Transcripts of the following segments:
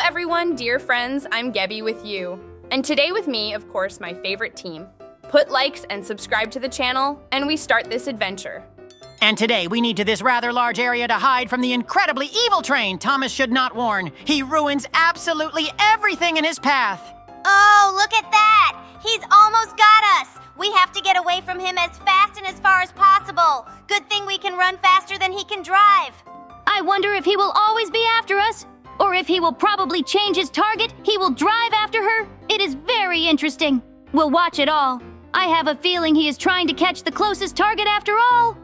everyone, dear friends, I'm Gabby with you. And today with me, of course, my favorite team. Put likes and subscribe to the channel, and we start this adventure. And today we need to this rather large area to hide from the incredibly evil train Thomas should not warn. He ruins absolutely everything in his path. Oh, look at that! He's almost got us! We have to get away from him as fast and as far as possible. Good thing we can run faster than he can drive. I wonder if he will always be after us, or if he will probably change his target, he will drive after her. It is very interesting. We'll watch it all. I have a feeling he is trying to catch the closest target after all.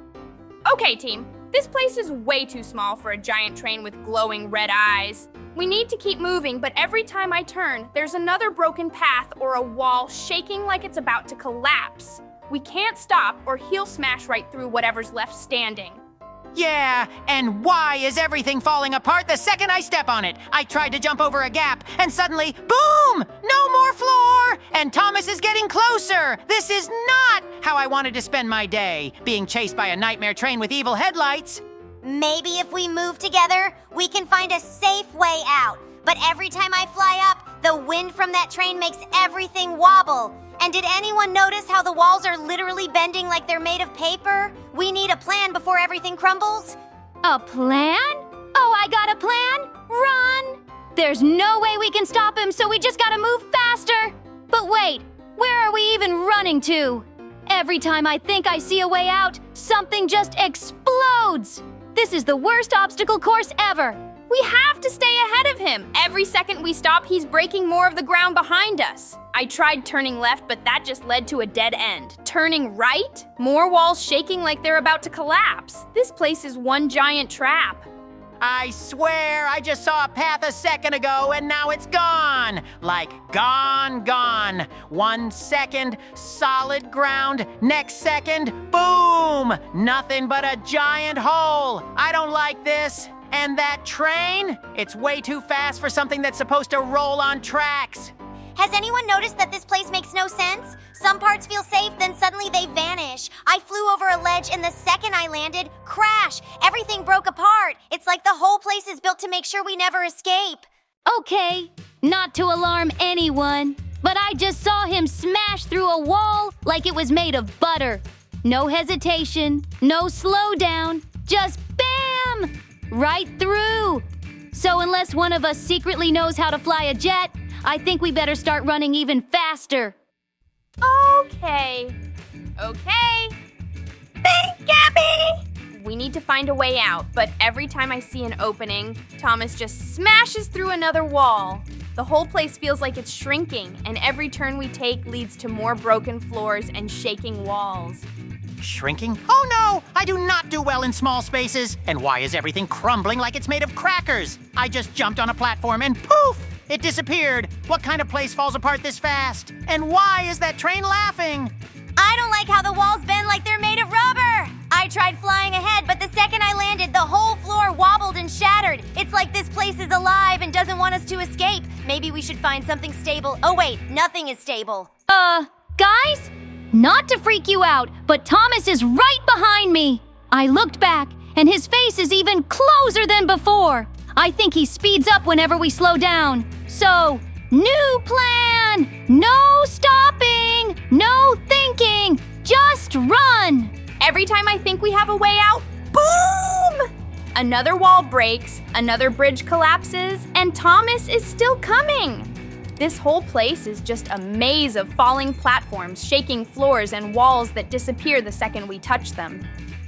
Okay, team. This place is way too small for a giant train with glowing red eyes. We need to keep moving, but every time I turn, there's another broken path or a wall shaking like it's about to collapse. We can't stop or he'll smash right through whatever's left standing. Yeah, and why is everything falling apart the second I step on it? I tried to jump over a gap, and suddenly, boom! No more floor! And Thomas is getting closer! This is not how I wanted to spend my day, being chased by a nightmare train with evil headlights. Maybe if we move together, we can find a safe way out. But every time I fly up, the wind from that train makes everything wobble. And did anyone notice how the walls are literally bending like they're made of paper? We need a plan before everything crumbles. A plan? Oh, I got a plan! Run! There's no way we can stop him, so we just gotta move faster! But wait, where are we even running to? Every time I think I see a way out, something just explodes! This is the worst obstacle course ever! We have to stay ahead of him. Every second we stop, he's breaking more of the ground behind us. I tried turning left, but that just led to a dead end. Turning right? More walls shaking like they're about to collapse. This place is one giant trap. I swear I just saw a path a second ago and now it's gone. Like gone. 1 second, solid ground. Next second, boom! Nothing but a giant hole. I don't like this. And that train? It's way too fast for something that's supposed to roll on tracks. Has anyone noticed that this place makes no sense? Some parts feel safe, then suddenly they vanish. I flew over a ledge and the second I landed, crash! Everything broke apart. It's like the whole place is built to make sure we never escape. Okay, not to alarm anyone, but I just saw him smash through a wall like it was made of butter. No hesitation, no slowdown, just BAM! Right through. So unless one of us secretly knows how to fly a jet, I think we better start running even faster. Okay. Thank Gabby! We need to find a way out, but every time I see an opening, Thomas just smashes through another wall. The whole place feels like it's shrinking, and every turn we take leads to more broken floors and shaking walls. Shrinking? Oh no! I do not do well in small spaces. And why is everything crumbling like it's made of crackers? I just jumped on a platform and poof! It disappeared. What kind of place falls apart this fast? And why is that train laughing? I don't like how the walls bend like they're made of rubber. I tried flying ahead, but the second I landed, the whole floor wobbled and shattered. It's like this place is alive and doesn't want us to escape. Maybe we should find something stable. Oh wait, nothing is stable. Guys? Not to freak you out, but Thomas is right behind me. I looked back, and his face is even closer than before. I think he speeds up whenever we slow down. So, new plan! No stopping! No thinking! Just run! Every time I think we have a way out, boom! Another wall breaks, another bridge collapses, and Thomas is still coming. This whole place is just a maze of falling platforms, shaking floors, and walls that disappear the second we touch them.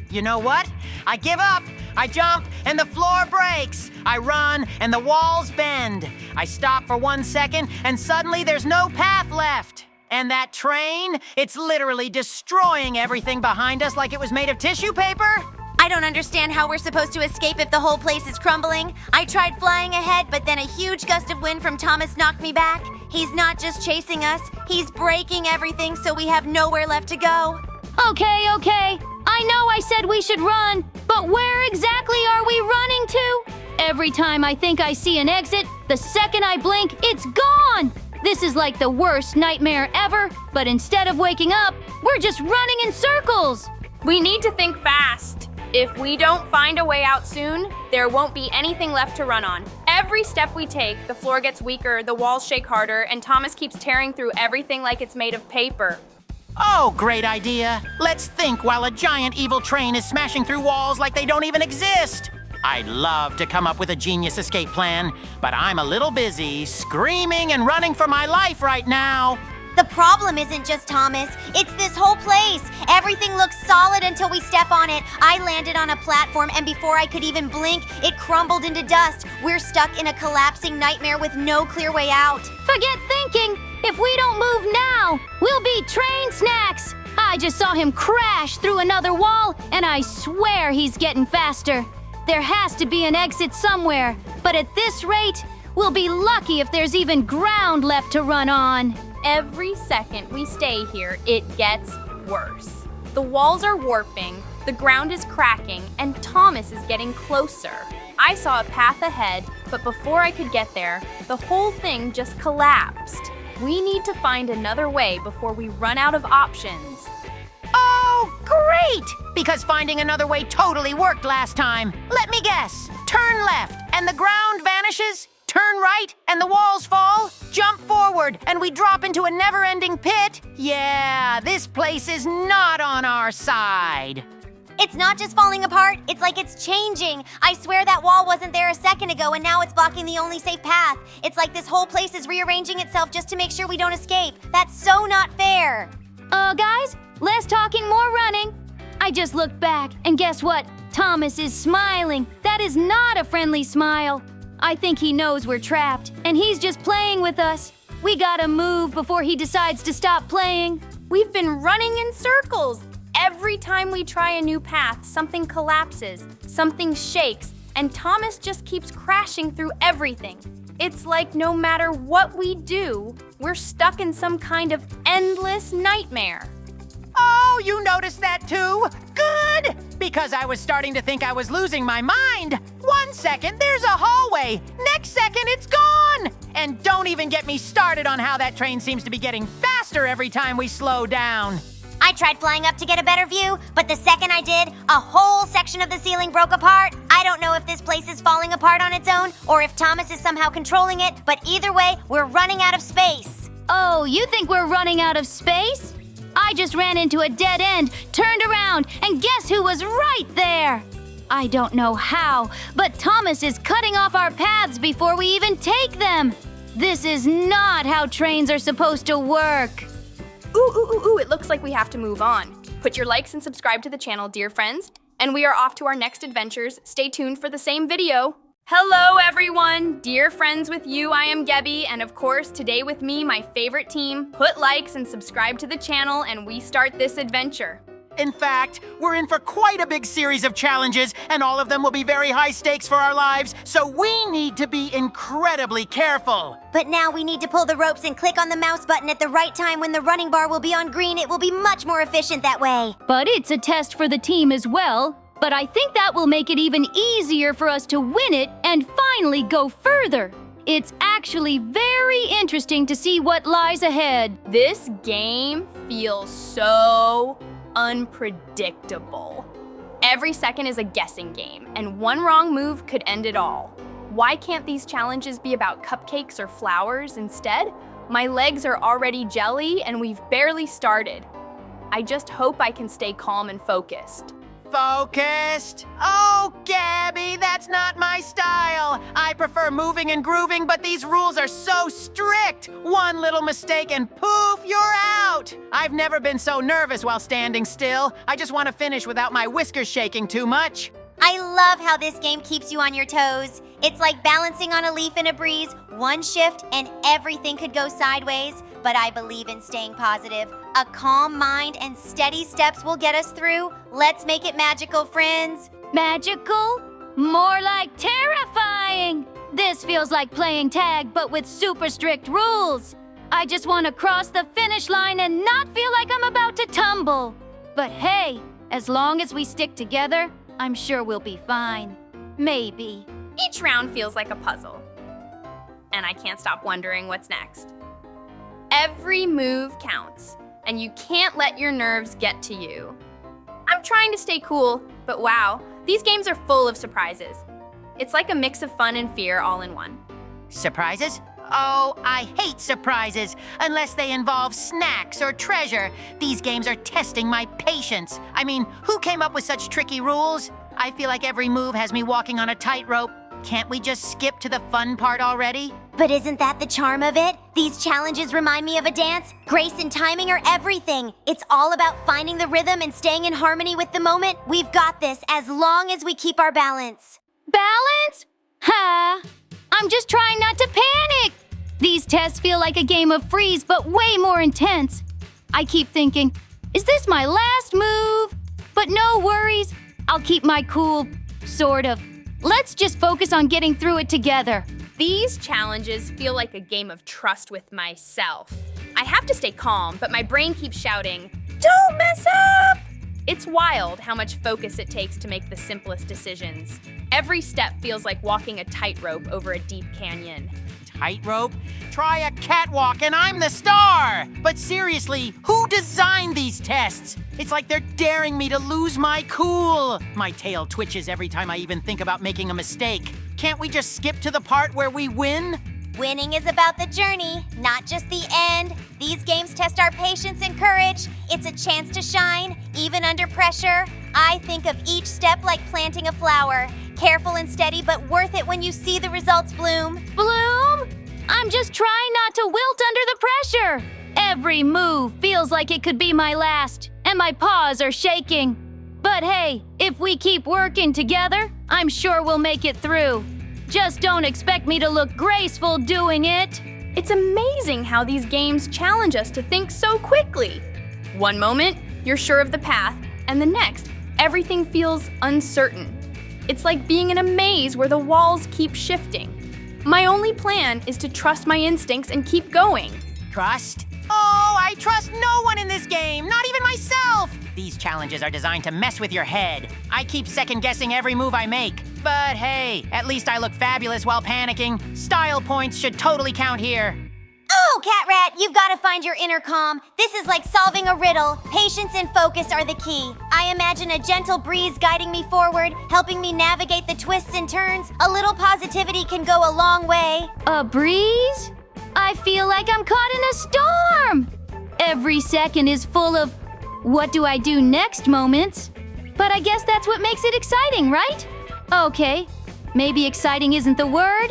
You know what? I give up. I jump and the floor breaks. I run and the walls bend. I stop for 1 second and suddenly there's no path left. And that train, it's literally destroying everything behind us like it was made of tissue paper. I don't understand how we're supposed to escape if the whole place is crumbling. I tried flying ahead, but then a huge gust of wind from Thomas knocked me back. He's not just chasing us, he's breaking everything so we have nowhere left to go. Okay. I know I said we should run, but where exactly are we running to? Every time I think I see an exit, the second I blink, it's gone! This is like the worst nightmare ever, but instead of waking up, we're just running in circles. We need to think fast. If we don't find a way out soon, there won't be anything left to run on. Every step we take, the floor gets weaker, the walls shake harder, and Thomas keeps tearing through everything like it's made of paper. Oh, great idea. Let's think while a giant evil train is smashing through walls like they don't even exist. I'd love to come up with a genius escape plan, but I'm a little busy screaming and running for my life right now. The problem isn't just Thomas, it's this whole place. Everything looks solid until we step on it. I landed on a platform and before I could even blink, it crumbled into dust. We're stuck in a collapsing nightmare with no clear way out. Forget thinking. If we don't move now, we'll be train snacks. I just saw him crash through another wall, and I swear he's getting faster. There has to be an exit somewhere, but at this rate, we'll be lucky if there's even ground left to run on. Every second we stay here, it gets worse. The walls are warping, the ground is cracking, and Thomas is getting closer. I saw a path ahead, but before I could get there, the whole thing just collapsed. We need to find another way before we run out of options. Oh, great! Because finding another way totally worked last time. Let me guess. Turn left, and the ground vanishes. Turn right, and the walls fall. Jump forward, and we drop into a never-ending pit. Yeah, this place is not on our side. It's not just falling apart, it's like it's changing. I swear that wall wasn't there a second ago and now it's blocking the only safe path. It's like this whole place is rearranging itself just to make sure we don't escape. That's so not fair. Guys, less talking, more running. I just looked back, and guess what? Thomas is smiling. That is not a friendly smile. I think he knows we're trapped, and he's just playing with us. We gotta move before he decides to stop playing. We've been running in circles. Every time we try a new path, something collapses, something shakes, and Thomas just keeps crashing through everything. It's like no matter what we do, we're stuck in some kind of endless nightmare. Oh, you noticed that too? Good! Because I was starting to think I was losing my mind. 1 second, there's a hallway. Next second, it's gone. And don't even get me started on how that train seems to be getting faster every time we slow down. I tried flying up to get a better view, but the second I did, a whole section of the ceiling broke apart. I don't know if this place is falling apart on its own or if Thomas is somehow controlling it, but either way, we're running out of space. Oh, you think we're running out of space? I just ran into a dead end, turned around, and guess who was right there? I don't know how, but Thomas is cutting off our paths before we even take them. This is not how trains are supposed to work. Ooh, it looks like we have to move on. Put your likes and subscribe to the channel, dear friends. And we are off to our next adventures. Stay tuned for the same video. Hello, everyone. Dear friends with you, I am Gabby. And of course, today with me, my favorite team. Put likes and subscribe to the channel, and we start this adventure. In fact, we're in for quite a big series of challenges, and all of them will be very high stakes for our lives, so we need to be incredibly careful. But now we need to pull the ropes and click on the mouse button at the right time when the running bar will be on green. It will be much more efficient that way. But it's a test for the team as well. But I think that will make it even easier for us to win it and finally go further. It's actually very interesting to see what lies ahead. This game feels so unpredictable. Every second is a guessing game, and one wrong move could end it all. Why can't these challenges be about cupcakes or flowers instead? My legs are already jelly, and we've barely started. I just hope I can stay calm and focused. Focused? Oh, Gabby, that's not my style. I prefer moving and grooving, but these rules are so strict. One little mistake and poof, you're out. I've never been so nervous while standing still. I just want to finish without my whiskers shaking too much. I love how this game keeps you on your toes. It's like balancing on a leaf in a breeze. One shift and everything could go sideways, but I believe in staying positive. A calm mind and steady steps will get us through. Let's make it magical, friends. Magical? More like terrifying. This feels like playing tag, but with super strict rules. I just want to cross the finish line and not feel like I'm about to tumble. But hey, as long as we stick together, I'm sure we'll be fine. Maybe. Each round feels like a puzzle, and I can't stop wondering what's next. Every move counts, and you can't let your nerves get to you. I'm trying to stay cool, but wow, these games are full of surprises. It's like a mix of fun and fear all in one. Surprises? Oh, I hate surprises, unless they involve snacks or treasure. These games are testing my patience. I mean, who came up with such tricky rules? I feel like every move has me walking on a tightrope. Can't we just skip to the fun part already? But isn't that the charm of it? These challenges remind me of a dance. Grace and timing are everything. It's all about finding the rhythm and staying in harmony with the moment. We've got this as long as we keep our balance. Balance? Ha! I'm just trying not to panic! These tests feel like a game of freeze, but way more intense. I keep thinking, is this my last move? But no worries, I'll keep my cool, sort of. Let's just focus on getting through it together. These challenges feel like a game of trust with myself. I have to stay calm, but my brain keeps shouting, "Don't mess up!" It's wild how much focus it takes to make the simplest decisions. Every step feels like walking a tightrope over a deep canyon. Tightrope? Try a catwalk and I'm the star! But seriously, who designed these tests? It's like they're daring me to lose my cool. My tail twitches every time I even think about making a mistake. Can't we just skip to the part where we win? Winning is about the journey, not just the end. These games test our patience and courage. It's a chance to shine, even under pressure. I think of each step like planting a flower. Careful and steady, but worth it when you see the results bloom. Bloom? I'm just trying not to wilt under the pressure. Every move feels like it could be my last, and my paws are shaking. But hey, if we keep working together, I'm sure we'll make it through. Just don't expect me to look graceful doing it. It's amazing how these games challenge us to think so quickly. One moment, you're sure of the path, and the next, everything feels uncertain. It's like being in a maze where the walls keep shifting. My only plan is to trust my instincts and keep going. Trust? Oh, I trust no one in this game, not even myself! These challenges are designed to mess with your head. I keep second-guessing every move I make. But hey, at least I look fabulous while panicking. Style points should totally count here. Oh, CatRat, you've got to find your inner calm. This is like solving a riddle. Patience and focus are the key. I imagine a gentle breeze guiding me forward, helping me navigate the twists and turns. A little positivity can go a long way. A breeze? I feel like I'm caught in a storm. Every second is full of what do I do next moments. But I guess that's what makes it exciting, right? Okay, maybe exciting isn't the word,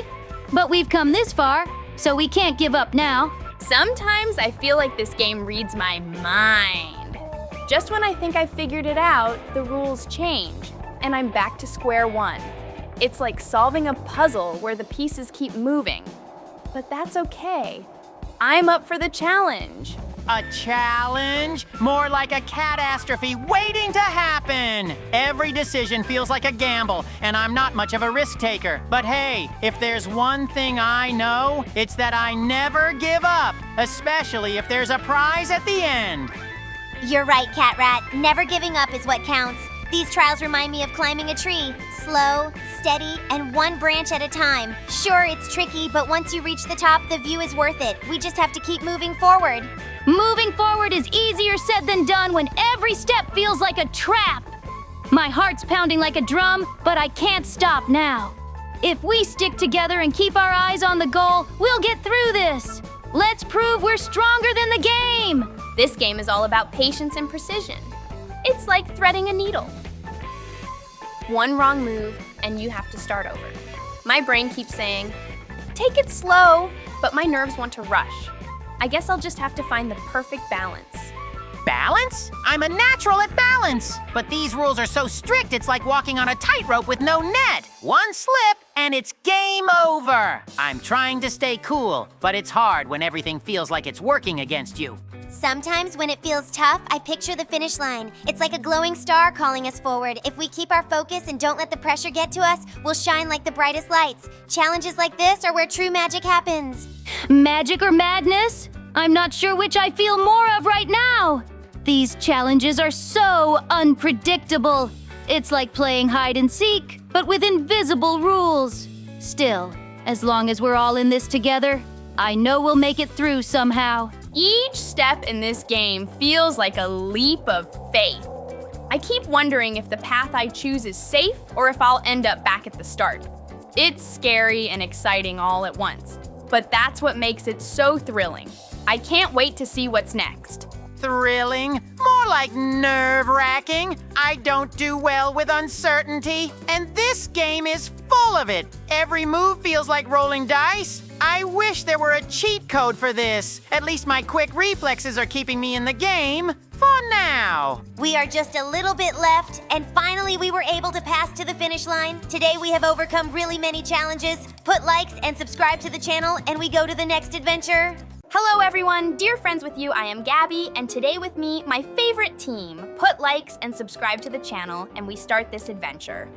but we've come this far, so we can't give up now. Sometimes I feel like this game reads my mind. Just when I think I've figured it out, the rules change, and I'm back to square one. It's like solving a puzzle where the pieces keep moving. But that's okay. I'm up for the challenge. A challenge? More like a catastrophe waiting to happen! Every decision feels like a gamble, and I'm not much of a risk taker. But hey, if there's one thing I know, it's that I never give up, especially if there's a prize at the end. You're right, CatRat. Never giving up is what counts. These trials remind me of climbing a tree. Slow, steady, and one branch at a time. Sure, it's tricky, but once you reach the top, the view is worth it. We just have to keep moving forward. Moving forward is easier said than done when every step feels like a trap. My heart's pounding like a drum, but I can't stop now. If we stick together and keep our eyes on the goal, we'll get through this. Let's prove we're stronger than the game. This game is all about patience and precision. It's like threading a needle. One wrong move, and you have to start over. My brain keeps saying, take it slow, but my nerves want to rush. I guess I'll just have to find the perfect balance. Balance? I'm a natural at balance. But these rules are so strict, it's like walking on a tightrope with no net. One slip, and it's game over. I'm trying to stay cool, but it's hard when everything feels like it's working against you. Sometimes when it feels tough, I picture the finish line. It's like a glowing star calling us forward. If we keep our focus and don't let the pressure get to us, we'll shine like the brightest lights. Challenges like this are where true magic happens. Magic or madness? I'm not sure which I feel more of right now. These challenges are so unpredictable. It's like playing hide and seek, but with invisible rules. Still, as long as we're all in this together, I know we'll make it through somehow. Each step in this game feels like a leap of faith. I keep wondering if the path I choose is safe or if I'll end up back at the start. It's scary and exciting all at once, but that's what makes it so thrilling. I can't wait to see what's next. Thrilling? More like nerve-wracking. I don't do well with uncertainty, and this game is full of it. Every move feels like rolling dice. I wish there were a cheat code for this. At least my quick reflexes are keeping me in the game for now. We are just a little bit left, and finally we were able to pass to the finish line. Today we have overcome really many challenges. Put likes and subscribe to the channel, and we go to the next adventure. Hello everyone, dear friends with you, I am Gabby, and today with me, my favorite team. Put likes and subscribe to the channel, and we start this adventure.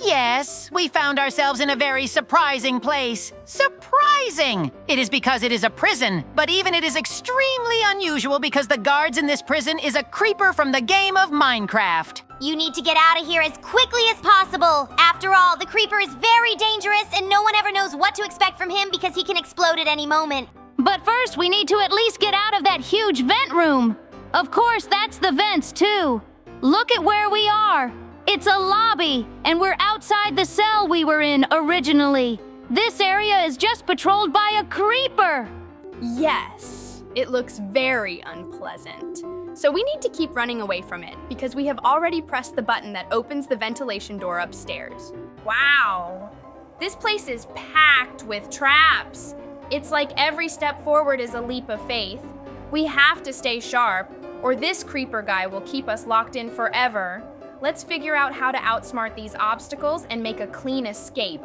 Yes, we found ourselves in a very surprising place. Surprising! It is because it is a prison, but even it is extremely unusual because the guards in this prison is a creeper from the game of Minecraft. You need to get out of here as quickly as possible. After all, the creeper is very dangerous, and no one ever knows what to expect from him because he can explode at any moment. But first, we need to at least get out of that huge vent room. Of course, that's the vents, too. Look at where we are. It's a lobby, and we're outside the cell we were in originally. This area is just patrolled by a creeper. Yes, it looks very unpleasant. So we need to keep running away from it because we have already pressed the button that opens the ventilation door upstairs. Wow, this place is packed with traps. It's like every step forward is a leap of faith. We have to stay sharp, or this creeper guy will keep us locked in forever. Let's figure out how to outsmart these obstacles and make a clean escape.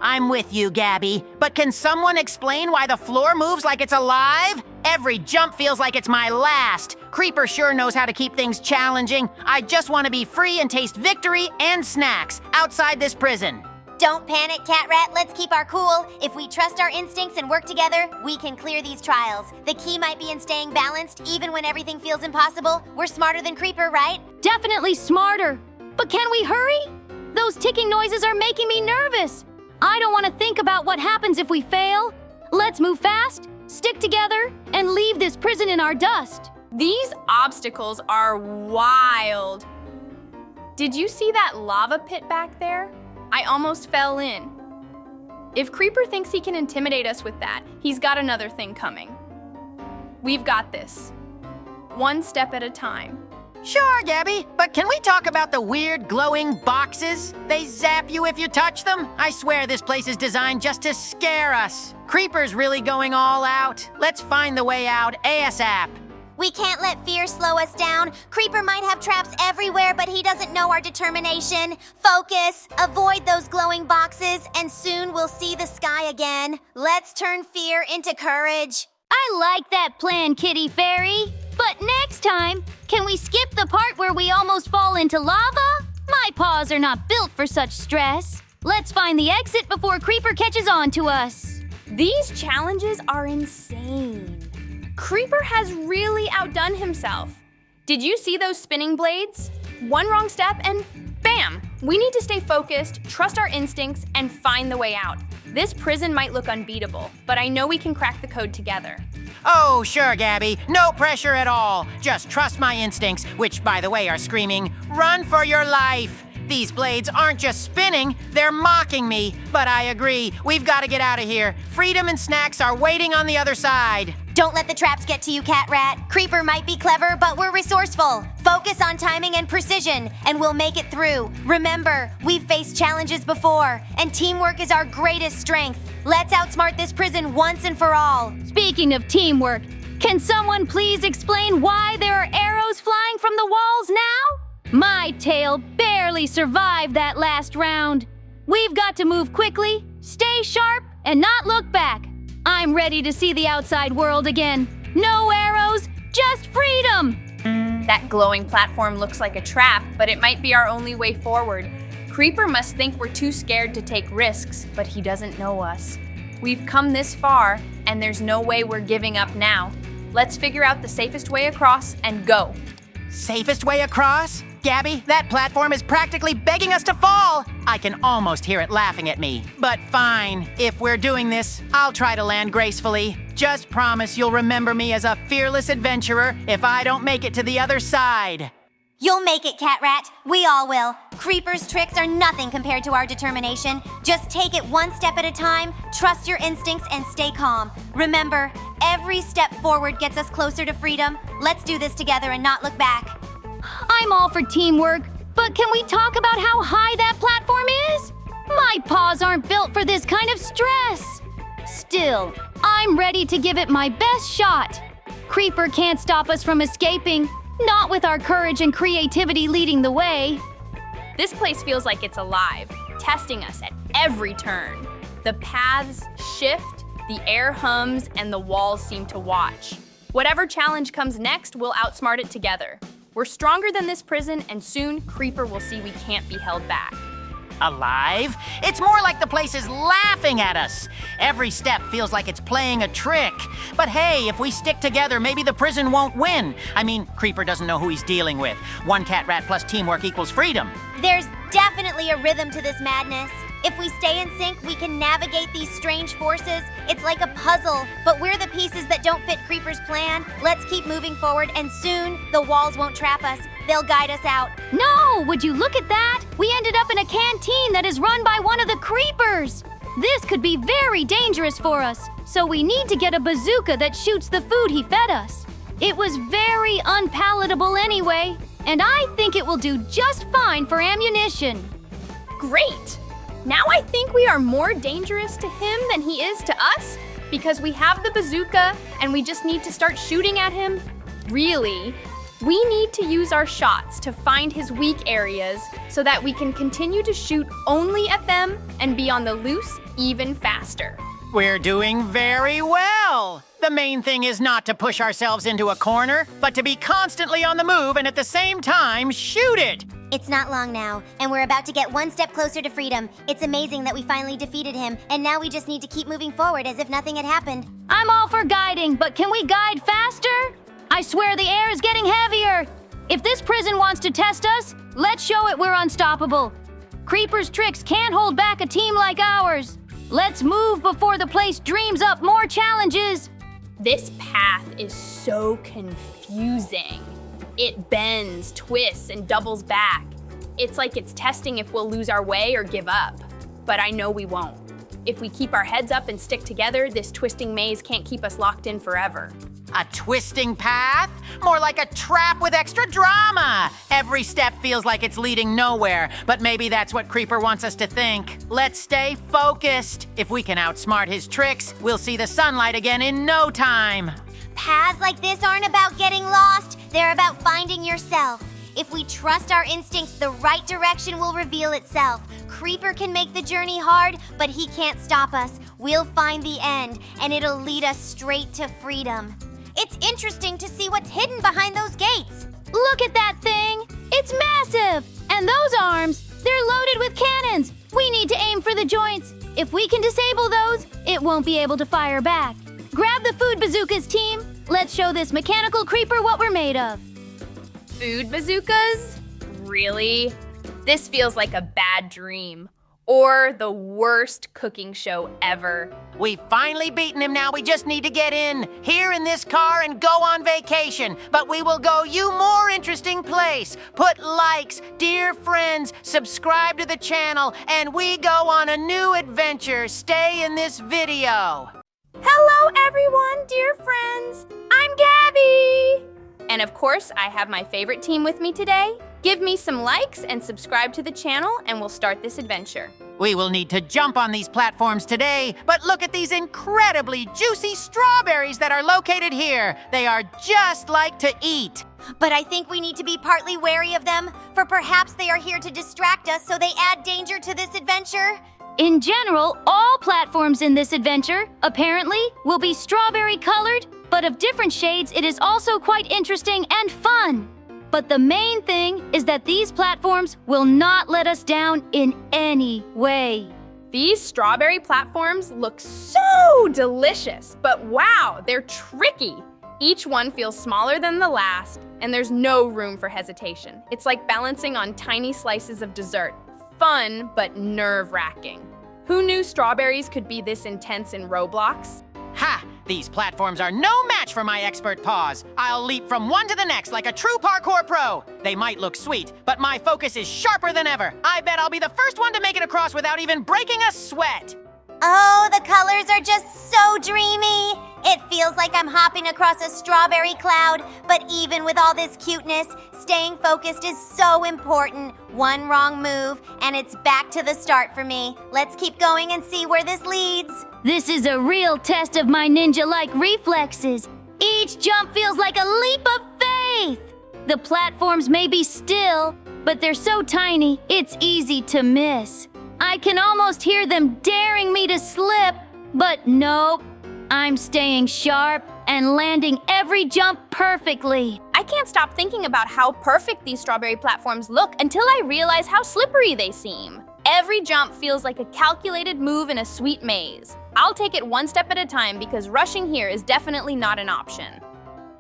I'm with you, Gabby, but can someone explain why the floor moves like it's alive? Every jump feels like it's my last. Creeper sure knows how to keep things challenging. I just want to be free and taste victory and snacks outside this prison. Don't panic, CatRat. Let's keep our cool. If we trust our instincts and work together, we can clear these trials. The key might be in staying balanced, even when everything feels impossible. We're smarter than Creeper, right? Definitely smarter. But can we hurry? Those ticking noises are making me nervous. I don't want to think about what happens if we fail. Let's move fast, stick together, and leave this prison in our dust. These obstacles are wild. Did you see that lava pit back there? I almost fell in. If Creeper thinks he can intimidate us with that, he's got another thing coming. We've got this. One step at a time. Sure, Gabby, but can we talk about the weird glowing boxes? They zap you if you touch them? I swear this place is designed just to scare us. Creeper's really going all out. Let's find the way out ASAP. We can't let fear slow us down. Creeper might have traps everywhere, but he doesn't know our determination. Focus, avoid those glowing boxes, and soon we'll see the sky again. Let's turn fear into courage. I like that plan, Kitty Fairy. But next time, can we skip the part where we almost fall into lava? My paws are not built for such stress. Let's find the exit before Creeper catches on to us. These challenges are insane. Creeper has really outdone himself. Did you see those spinning blades? One wrong step and bam! We need to stay focused, trust our instincts, and find the way out. This prison might look unbeatable, but I know we can crack the code together. Oh, sure, Gabby. No pressure at all. Just trust my instincts, which, by the way, are screaming, run for your life. These blades aren't just spinning, they're mocking me. But I agree, we've got to get out of here. Freedom and snacks are waiting on the other side. Don't let the traps get to you, CatRat. Creeper might be clever, but we're resourceful. Focus on timing and precision, and we'll make it through. Remember, we've faced challenges before, and teamwork is our greatest strength. Let's outsmart this prison once and for all. Speaking of teamwork, can someone please explain why there are arrows flying from the walls now? My tail barely survived that last round. We've got to move quickly, stay sharp, and not look back. I'm ready to see the outside world again. No arrows, just freedom! That glowing platform looks like a trap, but it might be our only way forward. Creeper must think we're too scared to take risks, but he doesn't know us. We've come this far, and there's no way we're giving up now. Let's figure out the safest way across and go. Safest way across? Gabby, that platform is practically begging us to fall. I can almost hear it laughing at me. But fine, if we're doing this, I'll try to land gracefully. Just promise you'll remember me as a fearless adventurer if I don't make it to the other side. You'll make it, CatRat. We all will. Creeper's tricks are nothing compared to our determination. Just take it one step at a time, trust your instincts, and stay calm. Remember, every step forward gets us closer to freedom. Let's do this together and not look back. I'm all for teamwork, but can we talk about how high that platform is? My paws aren't built for this kind of stress. Still, I'm ready to give it my best shot. Creeper can't stop us from escaping, not with our courage and creativity leading the way. This place feels like it's alive, testing us at every turn. The paths shift, the air hums, and the walls seem to watch. Whatever challenge comes next, we'll outsmart it together. We're stronger than this prison, and soon Creeper will see we can't be held back. Alive? It's more like the place is laughing at us. Every step feels like it's playing a trick. But hey, if we stick together, maybe the prison won't win. I mean, Creeper doesn't know who he's dealing with. One CatRat plus teamwork equals freedom. There's definitely a rhythm to this madness. If we stay in sync, we can navigate these strange forces. It's like a puzzle, but we're the pieces that don't fit Creeper's plan. Let's keep moving forward, and soon the walls won't trap us. They'll guide us out. No, would you look at that? We ended up in a canteen that is run by one of the creepers. This could be very dangerous for us, so we need to get a bazooka that shoots the food he fed us. It was very unpalatable anyway, and I think it will do just fine for ammunition. Great! Now I think we are more dangerous to him than he is to us because we have the bazooka and we just need to start shooting at him. Really, we need to use our shots to find his weak areas so that we can continue to shoot only at them and be on the loose even faster. We're doing very well. The main thing is not to push ourselves into a corner, but to be constantly on the move and at the same time shoot it. It's not long now, and we're about to get one step closer to freedom. It's amazing that we finally defeated him, and now we just need to keep moving forward as if nothing had happened. I'm all for guiding, but can we guide faster? I swear the air is getting heavier. If this prison wants to test us, let's show it we're unstoppable. Creeper's tricks can't hold back a team like ours. Let's move before the place dreams up more challenges. This path is so confusing. It bends, twists, and doubles back. It's like it's testing if we'll lose our way or give up. But I know we won't. If we keep our heads up and stick together, this twisting maze can't keep us locked in forever. A twisting path? More like a trap with extra drama. Every step feels like it's leading nowhere, but maybe that's what Creeper wants us to think. Let's stay focused. If we can outsmart his tricks, we'll see the sunlight again in no time. Paths like this aren't about getting lost, they're about finding yourself. If we trust our instincts, the right direction will reveal itself. Creeper can make the journey hard, but he can't stop us. We'll find the end, and it'll lead us straight to freedom. It's interesting to see what's hidden behind those gates. Look at that thing! It's massive! And those arms, they're loaded with cannons! We need to aim for the joints. If we can disable those, it won't be able to fire back. Grab the food bazookas, team! Let's show this mechanical creeper what we're made of. Food bazookas? Really? This feels like a bad dream. Or the worst cooking show ever. We've finally beaten him now. We just need to get in here in this car and go on vacation. But we will go you more interesting place. Put likes, dear friends, subscribe to the channel, and we go on a new adventure. Stay in this video. Hello, everyone, dear friends. I'm Gabby. And of course, I have my favorite team with me today. Give me some likes and subscribe to the channel, and we'll start this adventure. We will need to jump on these platforms today, but look at these incredibly juicy strawberries that are located here. They are just like to eat. But I think we need to be partly wary of them, for perhaps they are here to distract us, so they add danger to this adventure. In general, all platforms in this adventure, apparently, will be strawberry colored, but of different shades, it is also quite interesting and fun. But the main thing is that these platforms will not let us down in any way. These strawberry platforms look so delicious, but wow, they're tricky. Each one feels smaller than the last, and there's no room for hesitation. It's like balancing on tiny slices of dessert. Fun, but nerve-wracking. Who knew strawberries could be this intense in Roblox? Ha! These platforms are no match for my expert paws. I'll leap from one to the next like a true parkour pro. They might look sweet, but my focus is sharper than ever. I bet I'll be the first one to make it across without even breaking a sweat. Oh, the colors are just so dreamy. It feels like I'm hopping across a strawberry cloud, but even with all this cuteness, staying focused is so important. One wrong move, and it's back to the start for me. Let's keep going and see where this leads. This is a real test of my ninja-like reflexes. Each jump feels like a leap of faith. The platforms may be still, but they're so tiny, it's easy to miss. I can almost hear them daring me to slip, but nope. I'm staying sharp and landing every jump perfectly. I can't stop thinking about how perfect these strawberry platforms look until I realize how slippery they seem. Every jump feels like a calculated move in a sweet maze. I'll take it one step at a time because rushing here is definitely not an option.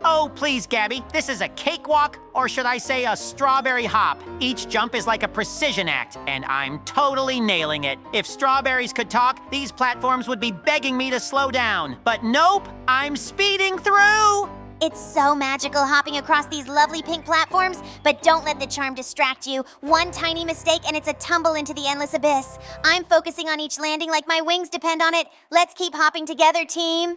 Oh, please, Gabby. This is a cakewalk, or should I say a strawberry hop. Each jump is like a precision act, and I'm totally nailing it. If strawberries could talk, these platforms would be begging me to slow down. But nope, I'm speeding through. It's so magical hopping across these lovely pink platforms, but don't let the charm distract you. One tiny mistake and it's a tumble into the endless abyss. I'm focusing on each landing like my wings depend on it. Let's keep hopping together, team.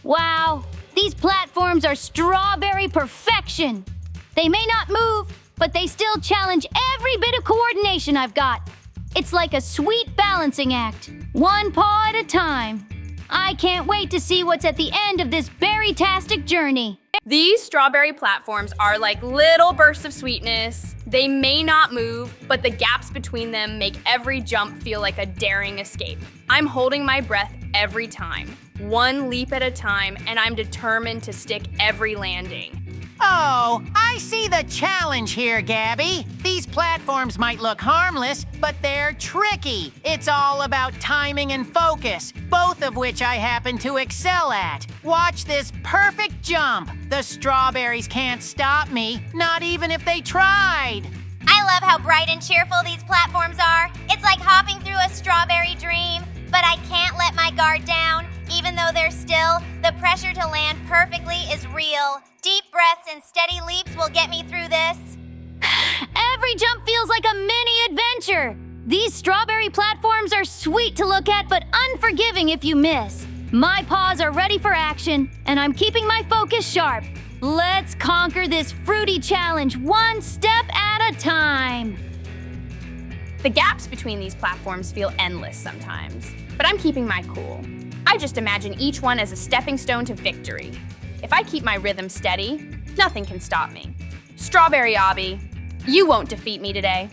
Wow, these platforms are strawberry perfection. They may not move, but they still challenge every bit of coordination I've got. It's like a sweet balancing act, one paw at a time. I can't wait to see what's at the end of this berry-tastic journey. These strawberry platforms are like little bursts of sweetness. They may not move, but the gaps between them make every jump feel like a daring escape. I'm holding my breath every time, one leap at a time, and I'm determined to stick every landing. Oh, I see the challenge here, Gabby. These platforms might look harmless, but they're tricky. It's all about timing and focus, both of which I happen to excel at. Watch this perfect jump. The strawberries can't stop me, not even if they tried. I love how bright and cheerful these platforms are. It's like hopping through a strawberry dream, but I can't let my guard down. Even though they're still, the pressure to land perfectly is real. Deep breaths and steady leaps will get me through this. Every jump feels like a mini adventure. These strawberry platforms are sweet to look at, but unforgiving if you miss. My paws are ready for action, and I'm keeping my focus sharp. Let's conquer this fruity challenge one step at a time. The gaps between these platforms feel endless sometimes, but I'm keeping my cool. I just imagine each one as a stepping stone to victory. If I keep my rhythm steady, nothing can stop me. Strawberry Obby, you won't defeat me today.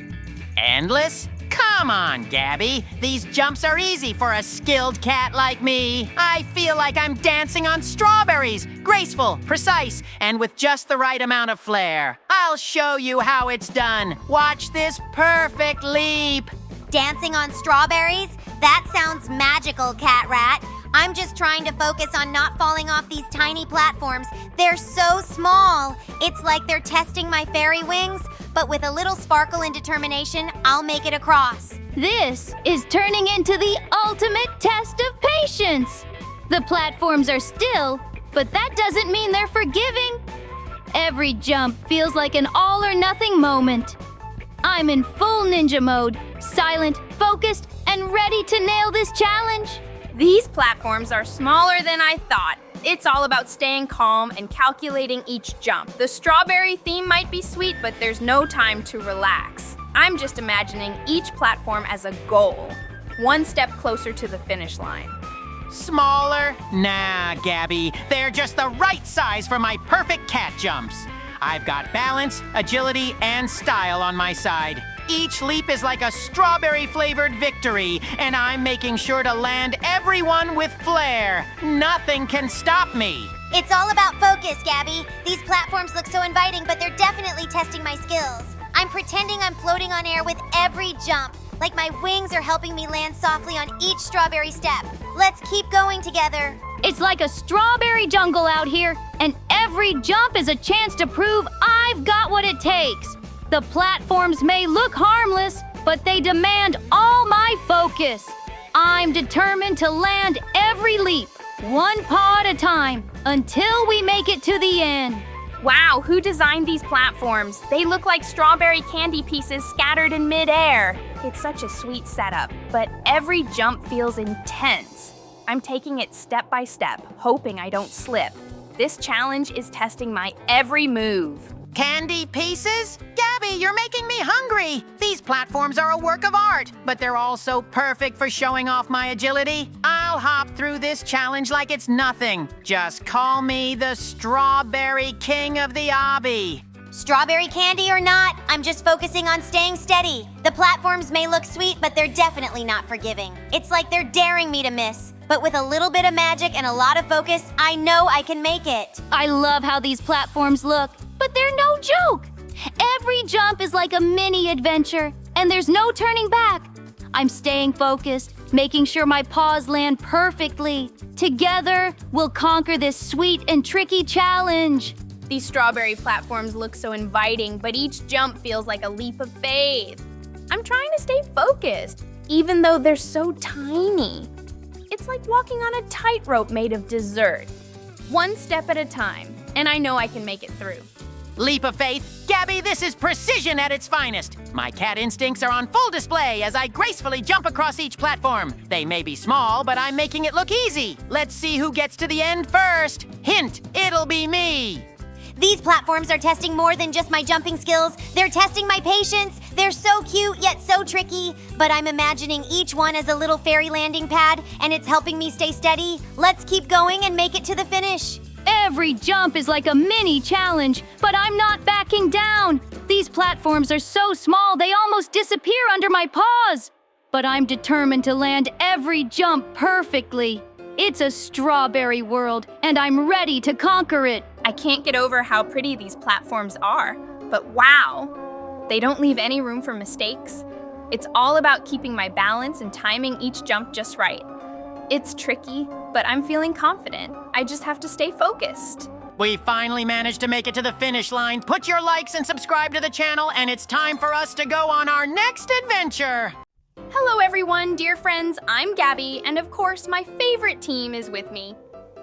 Endless? Come on, Gabby. These jumps are easy for a skilled cat like me. I feel like I'm dancing on strawberries. Graceful, precise, and with just the right amount of flair. I'll show you how it's done. Watch this perfect leap. Dancing on strawberries? That sounds magical, CatRat. I'm just trying to focus on not falling off these tiny platforms. They're so small. It's like they're testing my fairy wings, but with a little sparkle and determination, I'll make it across. This is turning into the ultimate test of patience. The platforms are still, but that doesn't mean they're forgiving. Every jump feels like an all-or-nothing moment. I'm in full ninja mode, silent, focused, and ready to nail this challenge. These platforms are smaller than I thought. It's all about staying calm and calculating each jump. The strawberry theme might be sweet, but there's no time to relax. I'm just imagining each platform as a goal, one step closer to the finish line. Smaller? Nah, Gabby. They're just the right size for my perfect cat jumps. I've got balance, agility, and style on my side. Each leap is like a strawberry-flavored victory, and I'm making sure to land everyone with flair. Nothing can stop me. It's all about focus, Gabby. These platforms look so inviting, but they're definitely testing my skills. I'm pretending I'm floating on air with every jump, like my wings are helping me land softly on each strawberry step. Let's keep going together. It's like a strawberry jungle out here, and every jump is a chance to prove I've got what it takes. The platforms may look harmless, but they demand all my focus. I'm determined to land every leap, one paw at a time, until we make it to the end. Wow, who designed these platforms? They look like strawberry candy pieces scattered in midair. It's such a sweet setup, but every jump feels intense. I'm taking it step by step, hoping I don't slip. This challenge is testing my every move. Candy pieces? Gabby, you're making me hungry! These platforms are a work of art, but they're also perfect for showing off my agility. I'll hop through this challenge like it's nothing. Just call me the Strawberry King of the Obby. Strawberry candy or not, I'm just focusing on staying steady. The platforms may look sweet, but they're definitely not forgiving. It's like they're daring me to miss. But with a little bit of magic and a lot of focus, I know I can make it. I love how these platforms look, but they're no joke. Every jump is like a mini adventure, and there's no turning back. I'm staying focused, making sure my paws land perfectly. Together, we'll conquer this sweet and tricky challenge. These strawberry platforms look so inviting, but each jump feels like a leap of faith. I'm trying to stay focused, even though they're so tiny. It's like walking on a tightrope made of dessert. One step at a time, and I know I can make it through. Leap of faith? Gabby, this is precision at its finest. My cat instincts are on full display as I gracefully jump across each platform. They may be small, but I'm making it look easy. Let's see who gets to the end first. Hint, it'll be me. These platforms are testing more than just my jumping skills. They're testing my patience. They're so cute yet so tricky. But I'm imagining each one as a little fairy landing pad, and it's helping me stay steady. Let's keep going and make it to the finish. Every jump is like a mini challenge, but I'm not backing down. These platforms are so small they almost disappear under my paws. But I'm determined to land every jump perfectly. It's a strawberry world, and I'm ready to conquer it. I can't get over how pretty these platforms are, but wow, they don't leave any room for mistakes. It's all about keeping my balance and timing each jump just right. It's tricky, but I'm feeling confident. I just have to stay focused. We finally managed to make it to the finish line. Put your likes and subscribe to the channel, and it's time for us to go on our next adventure. Hello everyone, dear friends, I'm Gabby, and of course my favorite team is with me.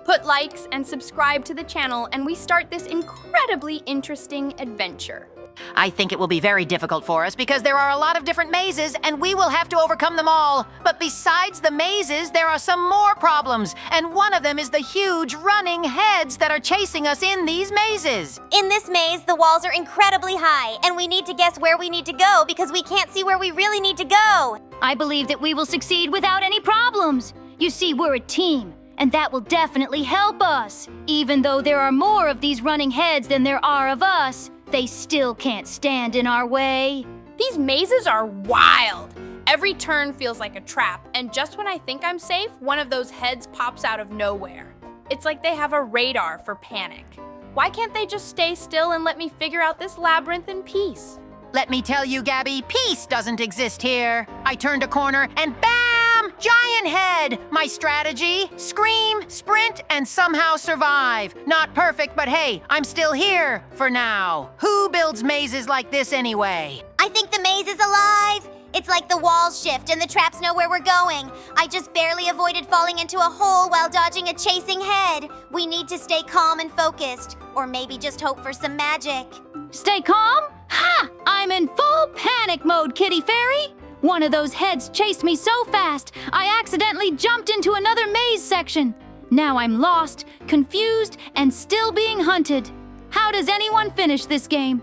Put likes and subscribe to the channel, and we start this incredibly interesting adventure. I think it will be very difficult for us because there are a lot of different mazes and we will have to overcome them all. But besides the mazes, there are some more problems, and one of them is the huge running heads that are chasing us in these mazes. In this maze, the walls are incredibly high, and we need to guess where we need to go because we can't see where we really need to go. I believe that we will succeed without any problems. You see, we're a team, and that will definitely help us. Even though there are more of these running heads than there are of us, they still can't stand in our way. These mazes are wild. Every turn feels like a trap, and just when I think I'm safe, one of those heads pops out of nowhere. It's like they have a radar for panic. Why can't they just stay still and let me figure out this labyrinth in peace? Let me tell you, Gabby, peace doesn't exist here. I turned a corner and bam! Giant head! My strategy? Scream, sprint, and somehow survive. Not perfect, but hey, I'm still here for now. Who builds mazes like this anyway? I think the maze is alive. It's like the walls shift and the traps know where we're going. I just barely avoided falling into a hole while dodging a chasing head. We need to stay calm and focused, or maybe just hope for some magic. Stay calm? Ha! I'm in full panic mode, Kitty Fairy! One of those heads chased me so fast, I accidentally jumped into another maze section. Now I'm lost, confused, and still being hunted. How does anyone finish this game?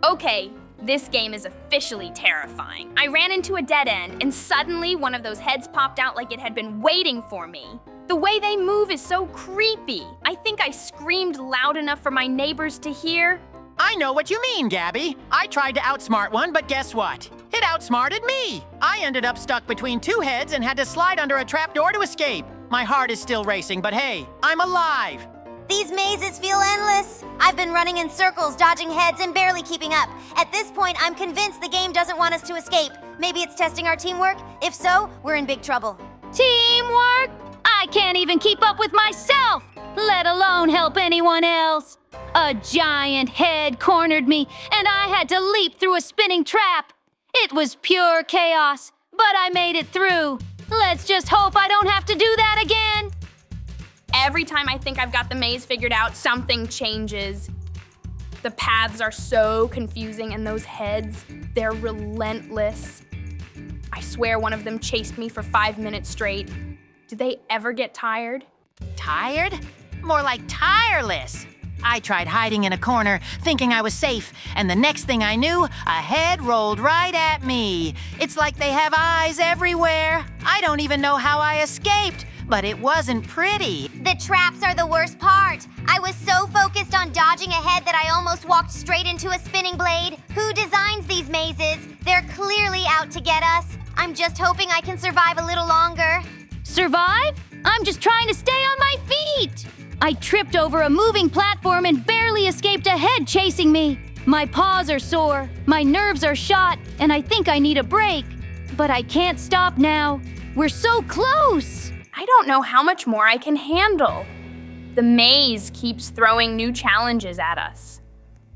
Okay, this game is officially terrifying. I ran into a dead end, and suddenly one of those heads popped out like it had been waiting for me. The way they move is so creepy. I think I screamed loud enough for my neighbors to hear. I know what you mean, Gabby. I tried to outsmart one, but guess what? It outsmarted me. I ended up stuck between two heads and had to slide under a trapdoor to escape. My heart is still racing, but hey, I'm alive. These mazes feel endless. I've been running in circles, dodging heads, and barely keeping up. At this point, I'm convinced the game doesn't want us to escape. Maybe it's testing our teamwork? If so, we're in big trouble. Teamwork? I can't even keep up with myself, let alone help anyone else. A giant head cornered me, and I had to leap through a spinning trap. It was pure chaos, but I made it through. Let's just hope I don't have to do that again. Every time I think I've got the maze figured out, something changes. The paths are so confusing, and those heads, they're relentless. I swear one of them chased me for 5 minutes straight. Do they ever get tired? Tired? More like tireless. I tried hiding in a corner, thinking I was safe, and the next thing I knew, a head rolled right at me. It's like they have eyes everywhere. I don't even know how I escaped, but it wasn't pretty. The traps are the worst part. I was so focused on dodging ahead that I almost walked straight into a spinning blade. Who designs these mazes? They're clearly out to get us. I'm just hoping I can survive a little longer. Survive? I'm just trying to stay on my feet. I tripped over a moving platform and barely escaped a head chasing me. My paws are sore, my nerves are shot, and I think I need a break. But I can't stop now. We're so close. I don't know how much more I can handle. The maze keeps throwing new challenges at us.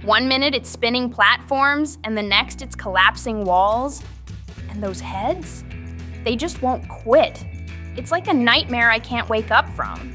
1 minute it's spinning platforms, and the next it's collapsing walls. And those heads? They just won't quit. It's like a nightmare I can't wake up from.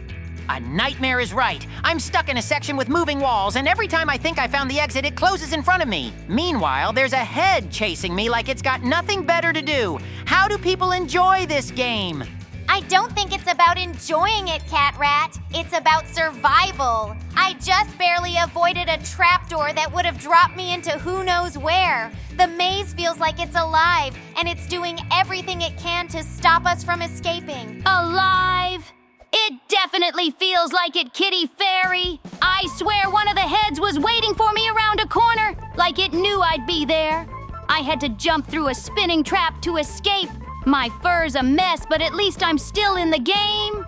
A nightmare is right. I'm stuck in a section with moving walls, and every time I think I found the exit, it closes in front of me. Meanwhile, there's a head chasing me like it's got nothing better to do. How do people enjoy this game? I don't think it's about enjoying it, CatRat. It's about survival. I just barely avoided a trapdoor that would have dropped me into who knows where. The maze feels like it's alive, and it's doing everything it can to stop us from escaping. Alive? It definitely feels like it, Kitty Fairy. I swear one of the heads was waiting for me around a corner, like it knew I'd be there. I had to jump through a spinning trap to escape. My fur's a mess, but at least I'm still in the game.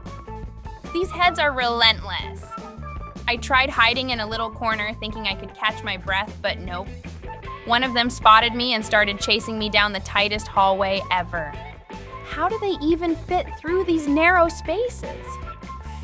These heads are relentless. I tried hiding in a little corner thinking I could catch my breath, but nope. One of them spotted me and started chasing me down the tightest hallway ever. How do they even fit through these narrow spaces?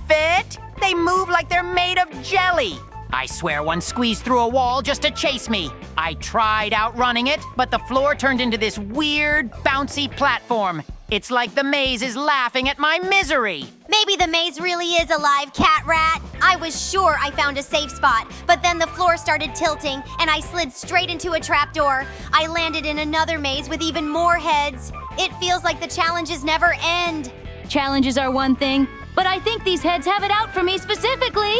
Fit? They move like they're made of jelly. I swear one squeezed through a wall just to chase me. I tried outrunning it, but the floor turned into this weird, bouncy platform. It's like the maze is laughing at my misery. Maybe the maze really is alive, CatRat. I was sure I found a safe spot, but then the floor started tilting and I slid straight into a trapdoor. I landed in another maze with even more heads. It feels like the challenges never end. Challenges are one thing, but I think these heads have it out for me specifically.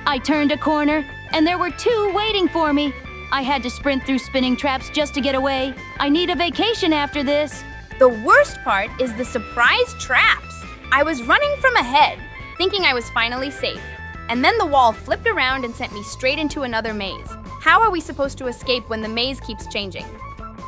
I turned a corner, and there were 2 waiting for me. I had to sprint through spinning traps just to get away. I need a vacation after this. The worst part is the surprise traps. I was running from a head, thinking I was finally safe. And then the wall flipped around and sent me straight into another maze. How are we supposed to escape when the maze keeps changing?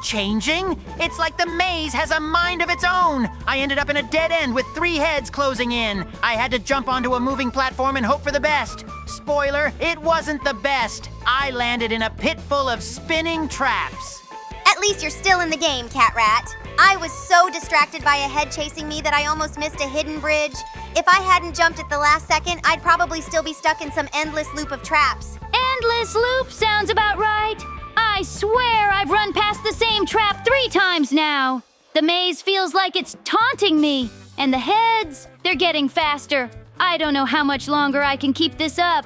Changing? It's like the maze has a mind of its own. I ended up in a dead end with 3 heads closing in. I had to jump onto a moving platform and hope for the best. Spoiler, it wasn't the best. I landed in a pit full of spinning traps. At least you're still in the game, CatRat. I was so distracted by a head chasing me that I almost missed a hidden bridge. If I hadn't jumped at the last second, I'd probably still be stuck in some endless loop of traps. Endless loop sounds about right. I swear I've run past the same trap 3 times now. The maze feels like it's taunting me. And the heads, they're getting faster. I don't know how much longer I can keep this up.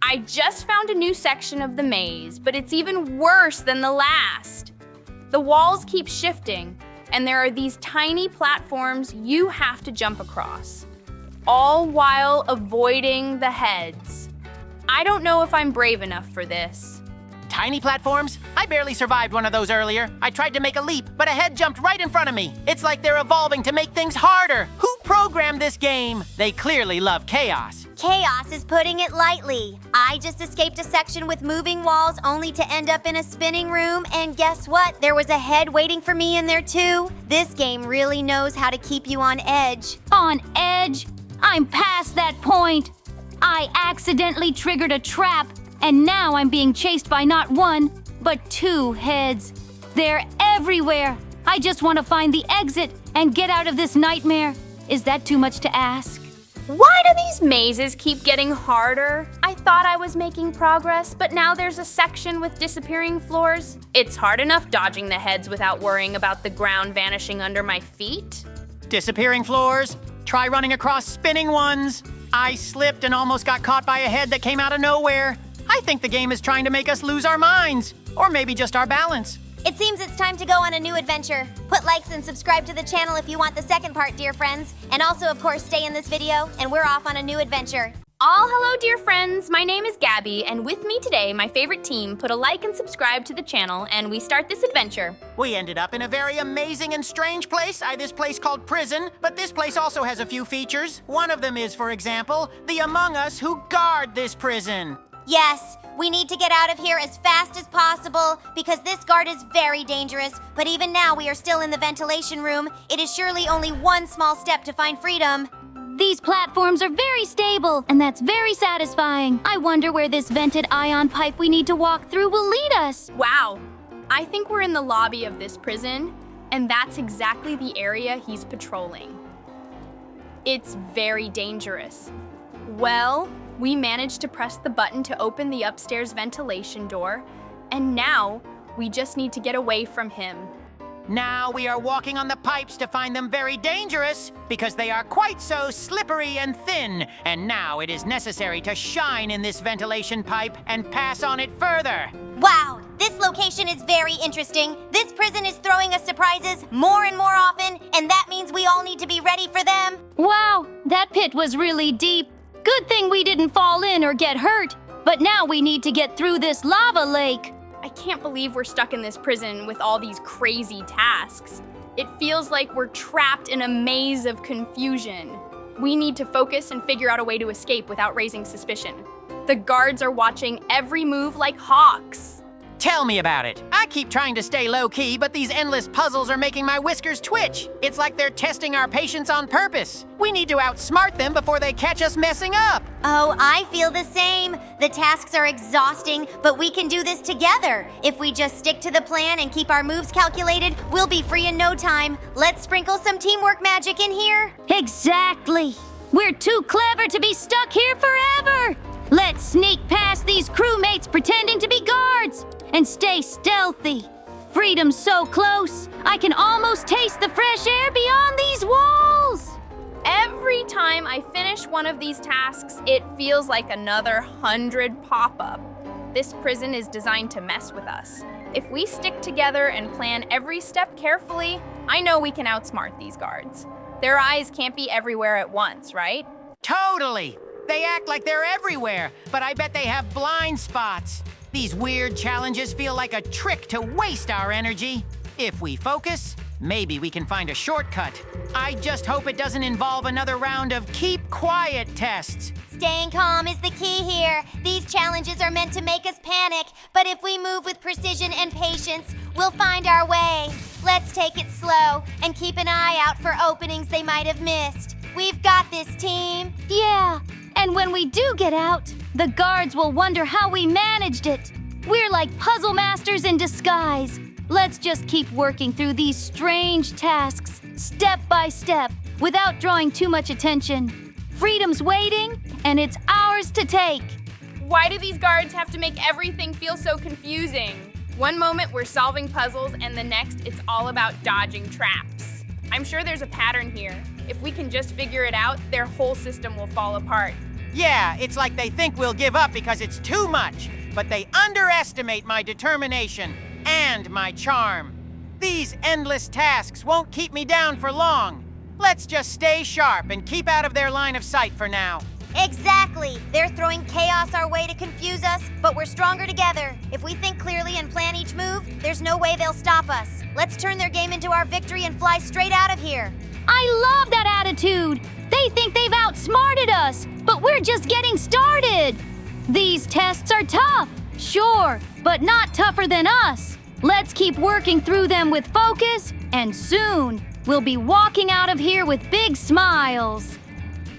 I just found a new section of the maze, but it's even worse than the last. The walls keep shifting, and there are these tiny platforms you have to jump across, all while avoiding the heads. I don't know if I'm brave enough for this. Tiny platforms? I barely survived one of those earlier. I tried to make a leap, but a head jumped right in front of me. It's like they're evolving to make things harder. Who programmed this game? They clearly love chaos. Chaos is putting it lightly. I just escaped a section with moving walls only to end up in a spinning room, and guess what? There was a head waiting for me in there too. This game really knows how to keep you on edge. On edge? I'm past that point. I accidentally triggered a trap, and now I'm being chased by not 1, but 2 heads. They're everywhere. I just want to find the exit and get out of this nightmare. Is that too much to ask? Why do these mazes keep getting harder? I thought I was making progress, but now there's a section with disappearing floors. It's hard enough dodging the heads without worrying about the ground vanishing under my feet. Disappearing floors? Try running across spinning ones. I slipped and almost got caught by a head that came out of nowhere. I think the game is trying to make us lose our minds. Or maybe just our balance. It seems it's time to go on a new adventure. Put likes and subscribe to the channel if you want the second part, dear friends. And also, of course, stay in this video, and we're off on a new adventure. All hello, dear friends. My name is Gabby, and with me today, my favorite team put a like and subscribe to the channel, and we start this adventure. We ended up in a very amazing and strange place. This place called prison, but this place also has a few features. One of them is, for example, the Among Us who guard this prison. Yes, we need to get out of here as fast as possible because this guard is very dangerous. But even now, we are still in the ventilation room. It is surely only one small step to find freedom. These platforms are very stable, and that's very satisfying. I wonder where this vented ion pipe we need to walk through will lead us. Wow, I think we're in the lobby of this prison, and that's exactly the area he's patrolling. It's very dangerous. Well, we managed to press the button to open the upstairs ventilation door, and now we just need to get away from him. Now we are walking on the pipes to find them very dangerous because they are quite so slippery and thin. And now it is necessary to shine in this ventilation pipe and pass on it further. Wow, this location is very interesting. This prison is throwing us surprises more and more often, and that means we all need to be ready for them. Wow, that pit was really deep. Good thing we didn't fall in or get hurt. But now we need to get through this lava lake. I can't believe we're stuck in this prison with all these crazy tasks. It feels like we're trapped in a maze of confusion. We need to focus and figure out a way to escape without raising suspicion. The guards are watching every move like hawks. Tell me about it. I keep trying to stay low-key, but these endless puzzles are making my whiskers twitch. It's like they're testing our patience on purpose. We need to outsmart them before they catch us messing up. Oh, I feel the same. The tasks are exhausting, but we can do this together. If we just stick to the plan and keep our moves calculated, we'll be free in no time. Let's sprinkle some teamwork magic in here. Exactly. We're too clever to be stuck here forever. Let's sneak past these crewmates pretending to be guards and stay stealthy. Freedom's so close, I can almost taste the fresh air beyond these walls. Every time I finish one of these tasks, it feels like another 100 pop up. This prison is designed to mess with us. If we stick together and plan every step carefully, I know we can outsmart these guards. Their eyes can't be everywhere at once, right? Totally. They act like they're everywhere, but I bet they have blind spots. These weird challenges feel like a trick to waste our energy. If we focus, maybe we can find a shortcut. I just hope it doesn't involve another round of keep quiet tests. Staying calm is the key here. These challenges are meant to make us panic, but if we move with precision and patience, we'll find our way. Let's take it slow and keep an eye out for openings they might have missed. We've got this, team. Yeah, and when we do get out, the guards will wonder how we managed it. We're like puzzle masters in disguise. Let's just keep working through these strange tasks, step by step, without drawing too much attention. Freedom's waiting, and it's ours to take. Why do these guards have to make everything feel so confusing? One moment we're solving puzzles, and the next it's all about dodging traps. I'm sure there's a pattern here. If we can just figure it out, their whole system will fall apart. Yeah, it's like they think we'll give up because it's too much, but they underestimate my determination and my charm. These endless tasks won't keep me down for long. Let's just stay sharp and keep out of their line of sight for now. Exactly. They're throwing chaos our way to confuse us, but we're stronger together. If we think clearly and plan each move, there's no way they'll stop us. Let's turn their game into our victory and fly straight out of here. I love that attitude. They think they've outsmarted us, but we're just getting started. These tests are tough, sure, but not tougher than us. Let's keep working through them with focus, and soon we'll be walking out of here with big smiles.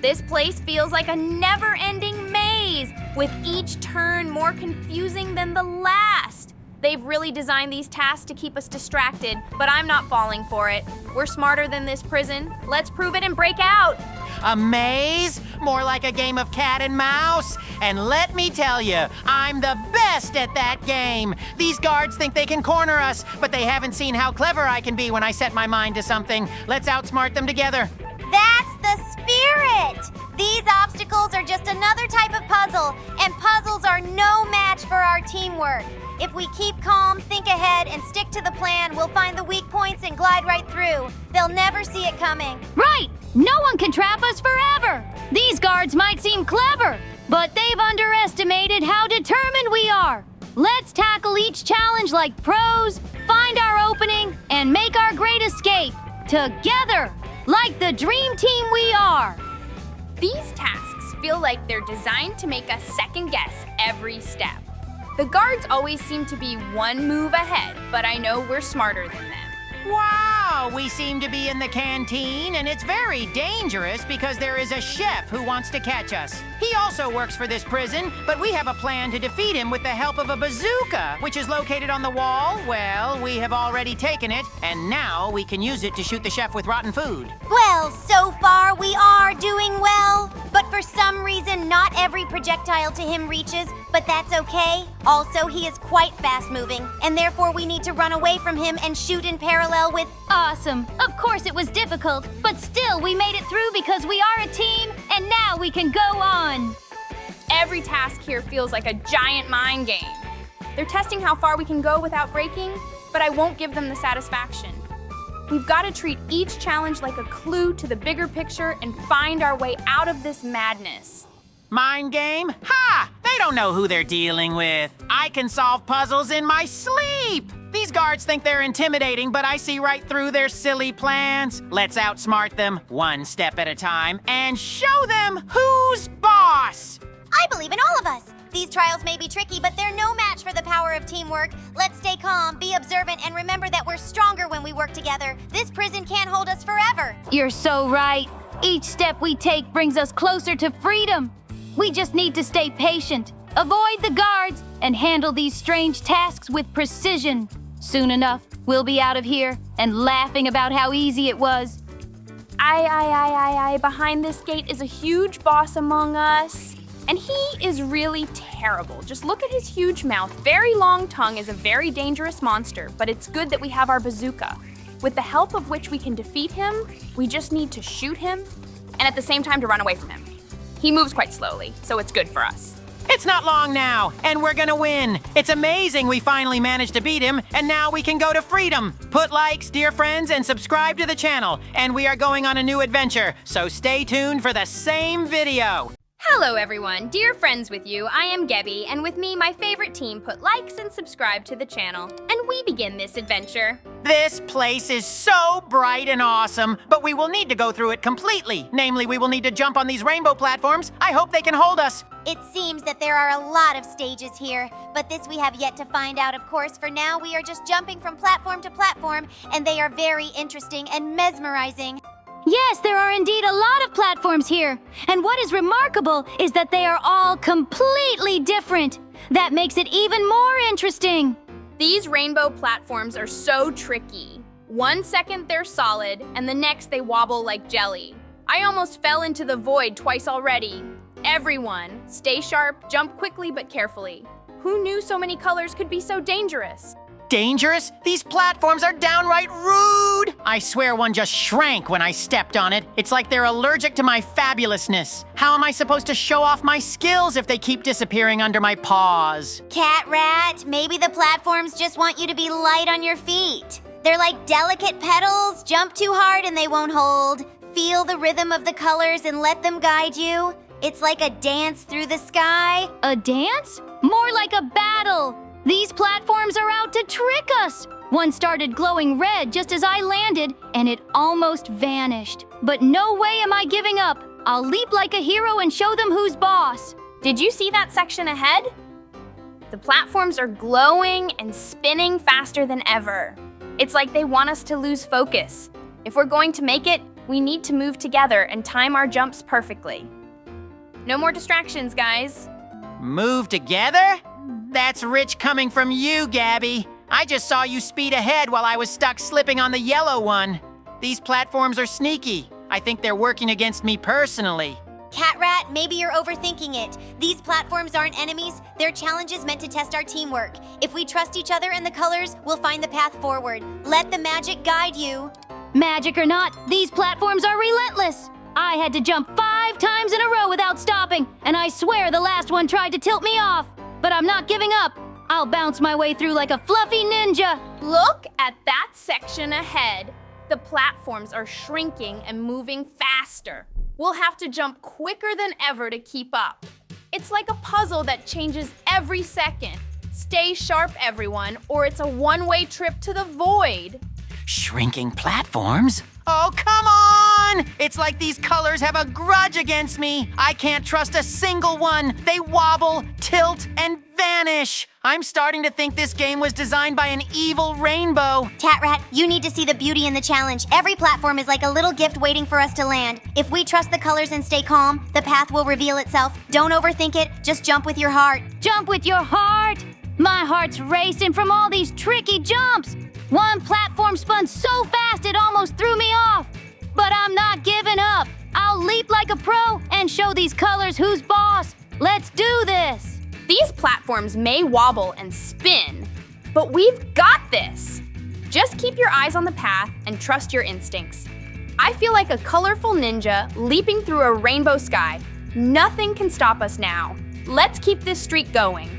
This place feels like a never-ending maze, with each turn more confusing than the last. They've really designed these tasks to keep us distracted, but I'm not falling for it. We're smarter than this prison. Let's prove it and break out. A maze? More like a game of cat and mouse? And let me tell you, I'm the best at that game. These guards think they can corner us, but they haven't seen how clever I can be when I set my mind to something. Let's outsmart them together. That's the spirit! These obstacles are just another type of puzzle, and puzzles are no match for our teamwork. If we keep calm, think ahead, and stick to the plan, we'll find the weak points and glide right through. They'll never see it coming. Right! No one can trap us forever! These guards might seem clever, but they've underestimated how determined we are. Let's tackle each challenge like pros, find our opening, and make our great escape. Together, like the dream team we are. These tasks feel like they're designed to make us second guess every step. The guards always seem to be one move ahead, but I know we're smarter than them. Wow, we seem to be in the canteen, and it's very dangerous because there is a chef who wants to catch us. He also works for this prison, but we have a plan to defeat him with the help of a bazooka, which is located on the wall. Well, we have already taken it, and now we can use it to shoot the chef with rotten food. Well, so far we are doing well. But for some reason, not every projectile to him reaches, but that's okay. Also, he is quite fast-moving, and therefore we need to run away from him and shoot in parallel with... Awesome. Of course it was difficult, but still we made it through because we are a team, and now we can go on. Every task here feels like a giant mind game. They're testing how far we can go without breaking, but I won't give them the satisfaction. We've got to treat each challenge like a clue to the bigger picture and find our way out of this madness. Mind game? Ha! They don't know who they're dealing with. I can solve puzzles in my sleep. These guards think they're intimidating, but I see right through their silly plans. Let's outsmart them one step at a time and show them who's boss. I believe in all of us. These trials may be tricky, but they're no match for the power of teamwork. Let's stay calm, be observant, and remember that we're stronger when we work together. This prison can't hold us forever. You're so right. Each step we take brings us closer to freedom. We just need to stay patient, avoid the guards, and handle these strange tasks with precision. Soon enough, we'll be out of here and laughing about how easy it was. Behind this gate is a huge boss among us. And he is really terrible. Just look at his huge mouth. Very long tongue is a very dangerous monster, but it's good that we have our bazooka. With the help of which we can defeat him, we just need to shoot him, and at the same time to run away from him. He moves quite slowly, so it's good for us. It's not long now, and we're gonna win. It's amazing we finally managed to beat him, and now we can go to freedom. Put likes, dear friends, and subscribe to the channel. And we are going on a new adventure, so stay tuned for the same video. Hello everyone, dear friends with you, I am Gabby, and with me my favorite team put likes and subscribe to the channel. And we begin this adventure. This place is so bright and awesome, but we will need to go through it completely. Namely, we will need to jump on these rainbow platforms. I hope they can hold us. It seems that there are a lot of stages here, but this we have yet to find out, of course. For now, we are just jumping from platform to platform, and they are very interesting and mesmerizing. Yes, there are indeed a lot of platforms here. And what is remarkable is that they are all completely different. That makes it even more interesting. These rainbow platforms are so tricky. 1 second they're solid, and the next they wobble like jelly. I almost fell into the void twice already. Everyone, stay sharp, jump quickly but carefully. Who knew so many colors could be so dangerous? Dangerous? These platforms are downright rude! I swear one just shrank when I stepped on it. It's like they're allergic to my fabulousness. How am I supposed to show off my skills if they keep disappearing under my paws? CatRat, maybe the platforms just want you to be light on your feet. They're like delicate petals. Jump too hard and they won't hold. Feel the rhythm of the colors and let them guide you. It's like a dance through the sky. A dance? More like a battle. These platforms are out to trick us. One started glowing red just as I landed, and it almost vanished. But no way am I giving up. I'll leap like a hero and show them who's boss. Did you see that section ahead? The platforms are glowing and spinning faster than ever. It's like they want us to lose focus. If we're going to make it, we need to move together and time our jumps perfectly. No more distractions, guys. Move together? That's rich coming from you, Gabby. I just saw you speed ahead while I was stuck slipping on the yellow one. These platforms are sneaky. I think they're working against me personally. CatRat, maybe you're overthinking it. These platforms aren't enemies. They're challenges meant to test our teamwork. If we trust each other and the colors, we'll find the path forward. Let the magic guide you. Magic or not, these platforms are relentless. I had to jump 5 5 times in a row without stopping, and I swear the last one tried to tilt me off. But I'm not giving up. I'll bounce my way through like a fluffy ninja. Look at that section ahead. The platforms are shrinking and moving faster. We'll have to jump quicker than ever to keep up. It's like a puzzle that changes every second. Stay sharp, everyone, or it's a one-way trip to the void. Shrinking platforms? Oh, come on! It's like these colors have a grudge against me. I can't trust a single one. They wobble, tilt, and vanish. I'm starting to think this game was designed by an evil rainbow. CatRat, you need to see the beauty in the challenge. Every platform is like a little gift waiting for us to land. If we trust the colors and stay calm, the path will reveal itself. Don't overthink it, just jump with your heart. Jump with your heart! My heart's racing from all these tricky jumps. One platform spun so fast it almost threw me off. But I'm not giving up. I'll leap like a pro and show these colors who's boss. Let's do this. These platforms may wobble and spin, but we've got this. Just keep your eyes on the path and trust your instincts. I feel like a colorful ninja leaping through a rainbow sky. Nothing can stop us now. Let's keep this streak going.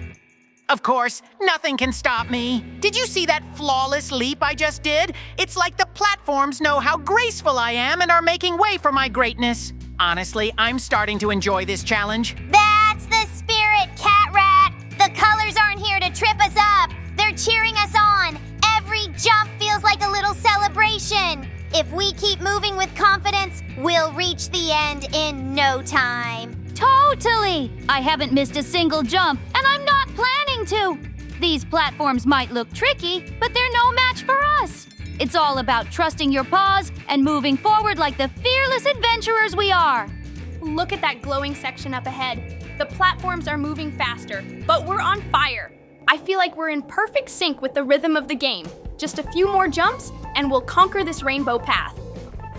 Of course, nothing can stop me. Did you see that flawless leap I just did? It's like the platforms know how graceful I am and are making way for my greatness. Honestly, I'm starting to enjoy this challenge. That's the spirit, CatRat. The colors aren't here to trip us up. They're cheering us on. Every jump feels like a little celebration. If we keep moving with confidence, we'll reach the end in no time. Totally! I haven't missed a single jump, and I'm not planning to. These platforms might look tricky, but they're no match for us. It's all about trusting your paws and moving forward like the fearless adventurers we are. Look at that glowing section up ahead. The platforms are moving faster, but we're on fire. I feel like we're in perfect sync with the rhythm of the game. Just a few more jumps, and we'll conquer this rainbow path.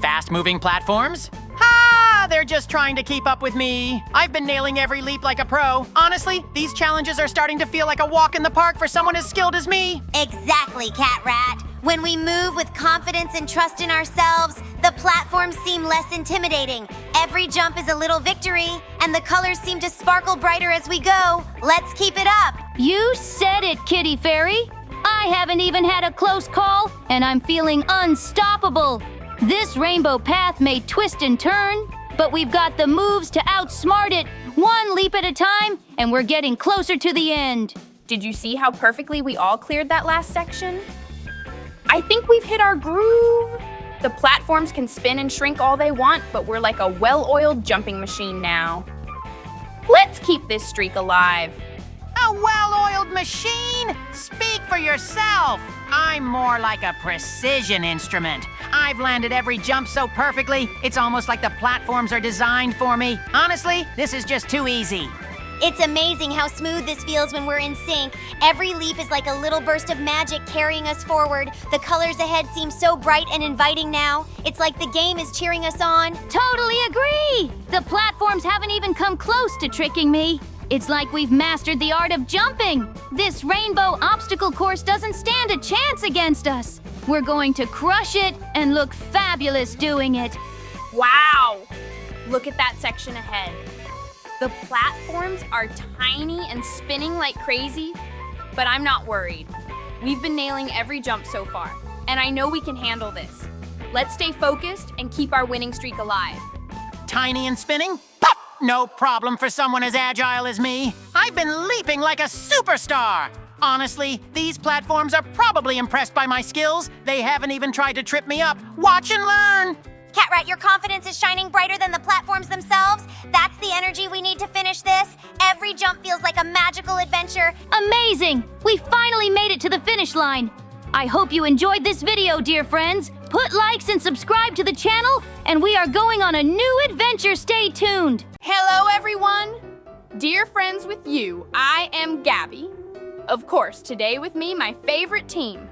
Fast-moving platforms? Ha! They're just trying to keep up with me. I've been nailing every leap like a pro. Honestly, these challenges are starting to feel like a walk in the park for someone as skilled as me. Exactly, CatRat. When we move with confidence and trust in ourselves, the platforms seem less intimidating. Every jump is a little victory, and the colors seem to sparkle brighter as we go. Let's keep it up. You said it, Kitty Fairy. I haven't even had a close call, and I'm feeling unstoppable. This rainbow path may twist and turn, but we've got the moves to outsmart it, one leap at a time, and we're getting closer to the end. Did you see how perfectly we all cleared that last section? I think we've hit our groove. The platforms can spin and shrink all they want, but we're like a well-oiled jumping machine now. Let's keep this streak alive. A well-oiled machine? Speak for yourself. I'm more like a precision instrument. I've landed every jump so perfectly, it's almost like the platforms are designed for me. Honestly, this is just too easy. It's amazing how smooth this feels when we're in sync. Every leap is like a little burst of magic carrying us forward. The colors ahead seem so bright and inviting now. It's like the game is cheering us on. Totally agree! The platforms haven't even come close to tricking me. It's like we've mastered the art of jumping. This rainbow obstacle course doesn't stand a chance against us. We're going to crush it and look fabulous doing it. Wow! Look at that section ahead. The platforms are tiny and spinning like crazy, but I'm not worried. We've been nailing every jump so far, and I know we can handle this. Let's stay focused and keep our winning streak alive. Tiny and spinning? Pop! No problem for someone as agile as me. I've been leaping like a superstar. Honestly, these platforms are probably impressed by my skills. They haven't even tried to trip me up. Watch and learn. CatRat, your confidence is shining brighter than the platforms themselves. That's the energy we need to finish this. Every jump feels like a magical adventure. Amazing! We finally made it to the finish line. I hope you enjoyed this video, dear friends. Put likes and subscribe to the channel, and we are going on a new adventure. Stay tuned. Hello, everyone. Dear friends with you, I am Gabby. Of course, today with me, my favorite team.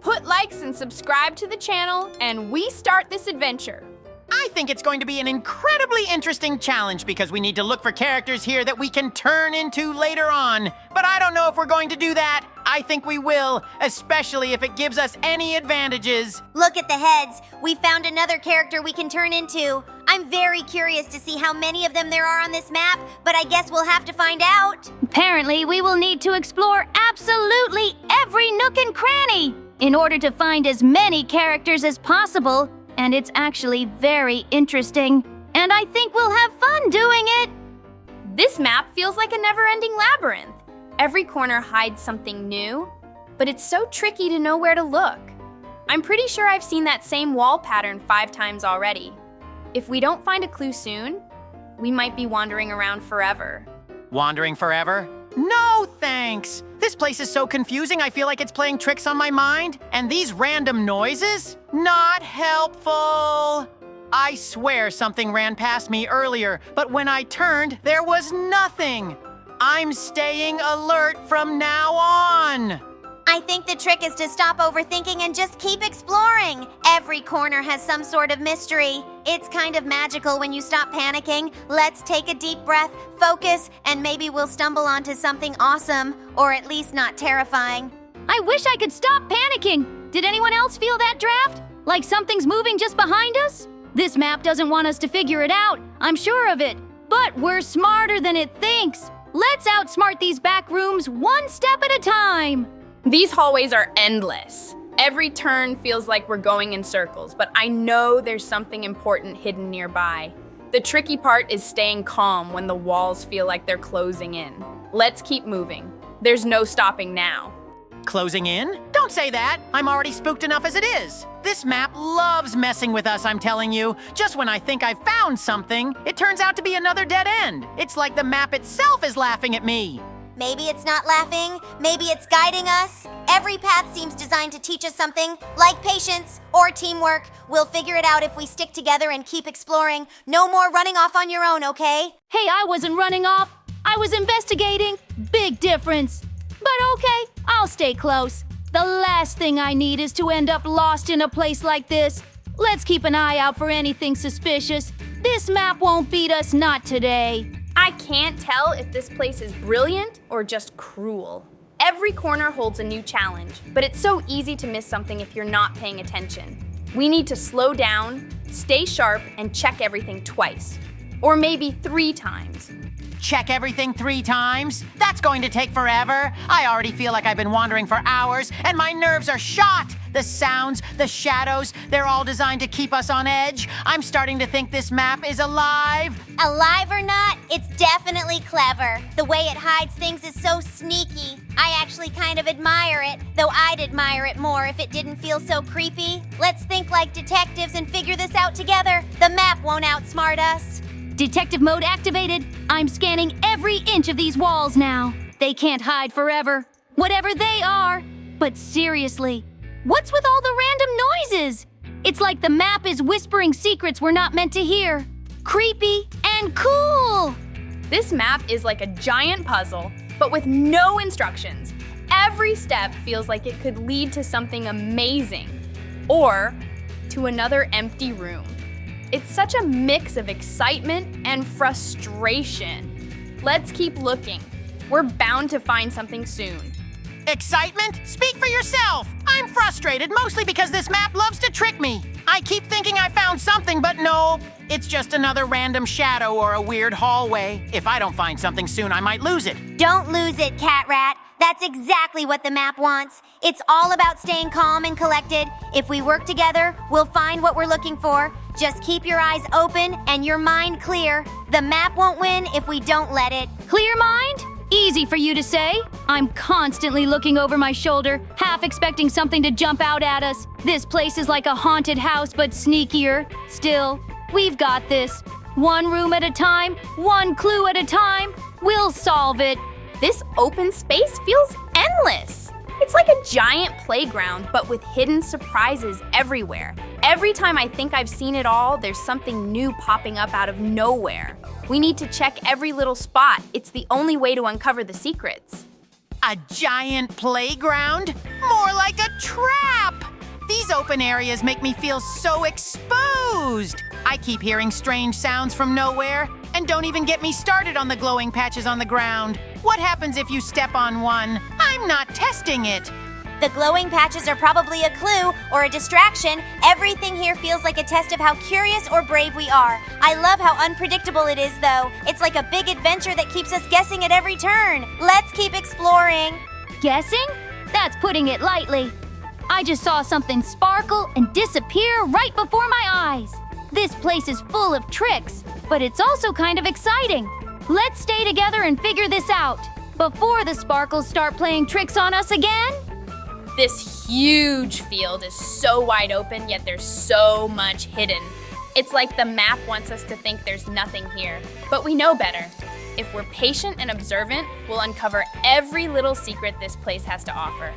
Put likes and subscribe to the channel, and we start this adventure. I think it's going to be an incredibly interesting challenge because we need to look for characters here that we can turn into later on. But I don't know if we're going to do that. I think we will, especially if it gives us any advantages. Look at the heads. We found another character we can turn into. I'm very curious to see how many of them there are on this map, but I guess we'll have to find out. Apparently, we will need to explore absolutely every nook and cranny in order to find as many characters as possible. And it's actually very interesting. And I think we'll have fun doing it. This map feels like a never-ending labyrinth. Every corner hides something new, but it's so tricky to know where to look. I'm pretty sure I've seen that same wall pattern 5 times already. If we don't find a clue soon, we might be wandering around forever. Wandering forever? No, thanks. This place is so confusing, I feel like it's playing tricks on my mind. And these random noises? Not helpful. I swear something ran past me earlier, but when I turned, there was nothing. I'm staying alert from now on. I think the trick is to stop overthinking and just keep exploring. Every corner has some sort of mystery. It's kind of magical when you stop panicking. Let's take a deep breath, focus, and maybe we'll stumble onto something awesome, or at least not terrifying. I wish I could stop panicking. Did anyone else feel that draft? Like something's moving just behind us? This map doesn't want us to figure it out, I'm sure of it. But we're smarter than it thinks. Let's outsmart these back rooms one step at a time. These hallways are endless. Every turn feels like we're going in circles, but I know there's something important hidden nearby. The tricky part is staying calm when the walls feel like they're closing in. Let's keep moving. There's no stopping now. Closing in? Don't say that. I'm already spooked enough as it is. This map loves messing with us, I'm telling you. Just when I think I've found something, it turns out to be another dead end. It's like the map itself is laughing at me. Maybe it's not laughing, maybe it's guiding us. Every path seems designed to teach us something, like patience or teamwork. We'll figure it out if we stick together and keep exploring. No more running off on your own, okay? Hey, I wasn't running off. I was investigating. Big difference. But okay, I'll stay close. The last thing I need is to end up lost in a place like this. Let's keep an eye out for anything suspicious. This map won't beat us, not today. I can't tell if this place is brilliant or just cruel. Every corner holds a new challenge, but it's so easy to miss something if you're not paying attention. We need to slow down, stay sharp, and check everything twice. Or maybe 3 times. Check everything 3 times? That's going to take forever. I already feel like I've been wandering for hours, and my nerves are shot. The sounds, the shadows, they're all designed to keep us on edge. I'm starting to think this map is alive. Alive or not, it's definitely clever. The way it hides things is so sneaky. I actually kind of admire it, though I'd admire it more if it didn't feel so creepy. Let's think like detectives and figure this out together. The map won't outsmart us. Detective mode activated. I'm scanning every inch of these walls now. They can't hide forever, whatever they are. But seriously, what's with all the random noises? It's like the map is whispering secrets we're not meant to hear. Creepy and cool. This map is like a giant puzzle, but with no instructions. Every step feels like it could lead to something amazing, or to another empty room. It's such a mix of excitement and frustration. Let's keep looking. We're bound to find something soon. Excitement? Speak for yourself. I'm frustrated mostly because this map loves to trick me. I keep thinking I found something, but no. It's just another random shadow or a weird hallway. If I don't find something soon, I might lose it. Don't lose it, CatRat. That's exactly what the map wants. It's all about staying calm and collected. If we work together, we'll find what we're looking for. Just keep your eyes open and your mind clear. The map won't win if we don't let it. Clear mind? Easy for you to say. I'm constantly looking over my shoulder, half expecting something to jump out at us. This place is like a haunted house, but sneakier. Still, we've got this. One room at a time, one clue at a time. We'll solve it. This open space feels endless. It's like a giant playground, but with hidden surprises everywhere. Every time I think I've seen it all, there's something new popping up out of nowhere. We need to check every little spot. It's the only way to uncover the secrets. A giant playground? More like a trap! These open areas make me feel so exposed. I keep hearing strange sounds from nowhere, and don't even get me started on the glowing patches on the ground. What happens if you step on one? I'm not testing it. The glowing patches are probably a clue or a distraction. Everything here feels like a test of how curious or brave we are. I love how unpredictable it is, though. It's like a big adventure that keeps us guessing at every turn. Let's keep exploring. Guessing? That's putting it lightly. I just saw something sparkle and disappear right before my eyes. This place is full of tricks, but it's also kind of exciting. Let's stay together and figure this out before the sparkles start playing tricks on us again. This huge field is so wide open, yet there's so much hidden. It's like the map wants us to think there's nothing here, but we know better. If we're patient and observant, we'll uncover every little secret this place has to offer.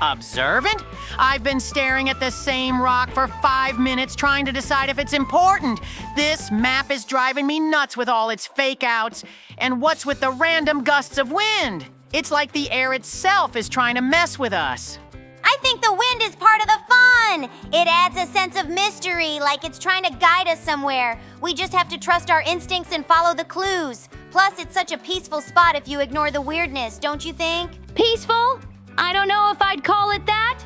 Observant? I've been staring at the same rock for 5 minutes trying to decide if it's important. This map is driving me nuts with all its fake outs. And what's with the random gusts of wind? It's like the air itself is trying to mess with us. I think the wind is part of the fun. It adds a sense of mystery, like it's trying to guide us somewhere. We just have to trust our instincts and follow the clues. Plus, it's such a peaceful spot if you ignore the weirdness, don't you think? Peaceful? I don't know if I'd call it that.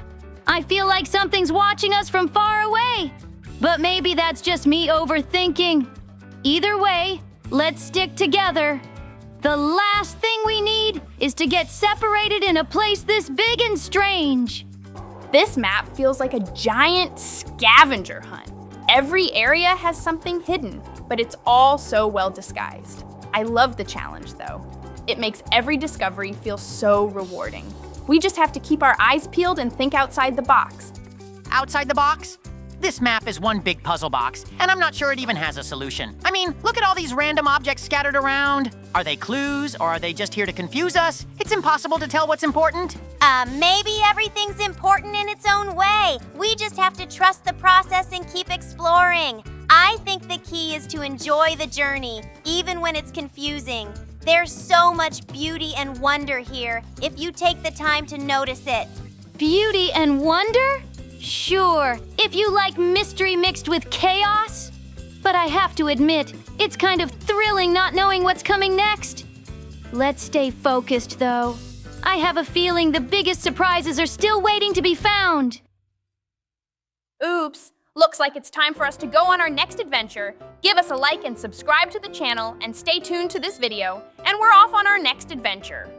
I feel like something's watching us from far away. But maybe that's just me overthinking. Either way, let's stick together. The last thing we need is to get separated in a place this big and strange. This map feels like a giant scavenger hunt. Every area has something hidden, but it's all so well disguised. I love the challenge, though. It makes every discovery feel so rewarding. We just have to keep our eyes peeled and think outside the box. Outside the box? This map is one big puzzle box, and I'm not sure it even has a solution. I mean, look at all these random objects scattered around. Are they clues, or are they just here to confuse us? It's impossible to tell what's important. Maybe everything's important in its own way. We just have to trust the process and keep exploring. I think the key is to enjoy the journey, even when it's confusing. There's so much beauty and wonder here, if you take the time to notice it. Beauty and wonder? Sure, if you like mystery mixed with chaos. But I have to admit, it's kind of thrilling not knowing what's coming next. Let's stay focused, though. I have a feeling the biggest surprises are still waiting to be found. Oops, looks like it's time for us to go on our next adventure. Give us a like and subscribe to the channel and stay tuned to this video, and we're off on our next adventure.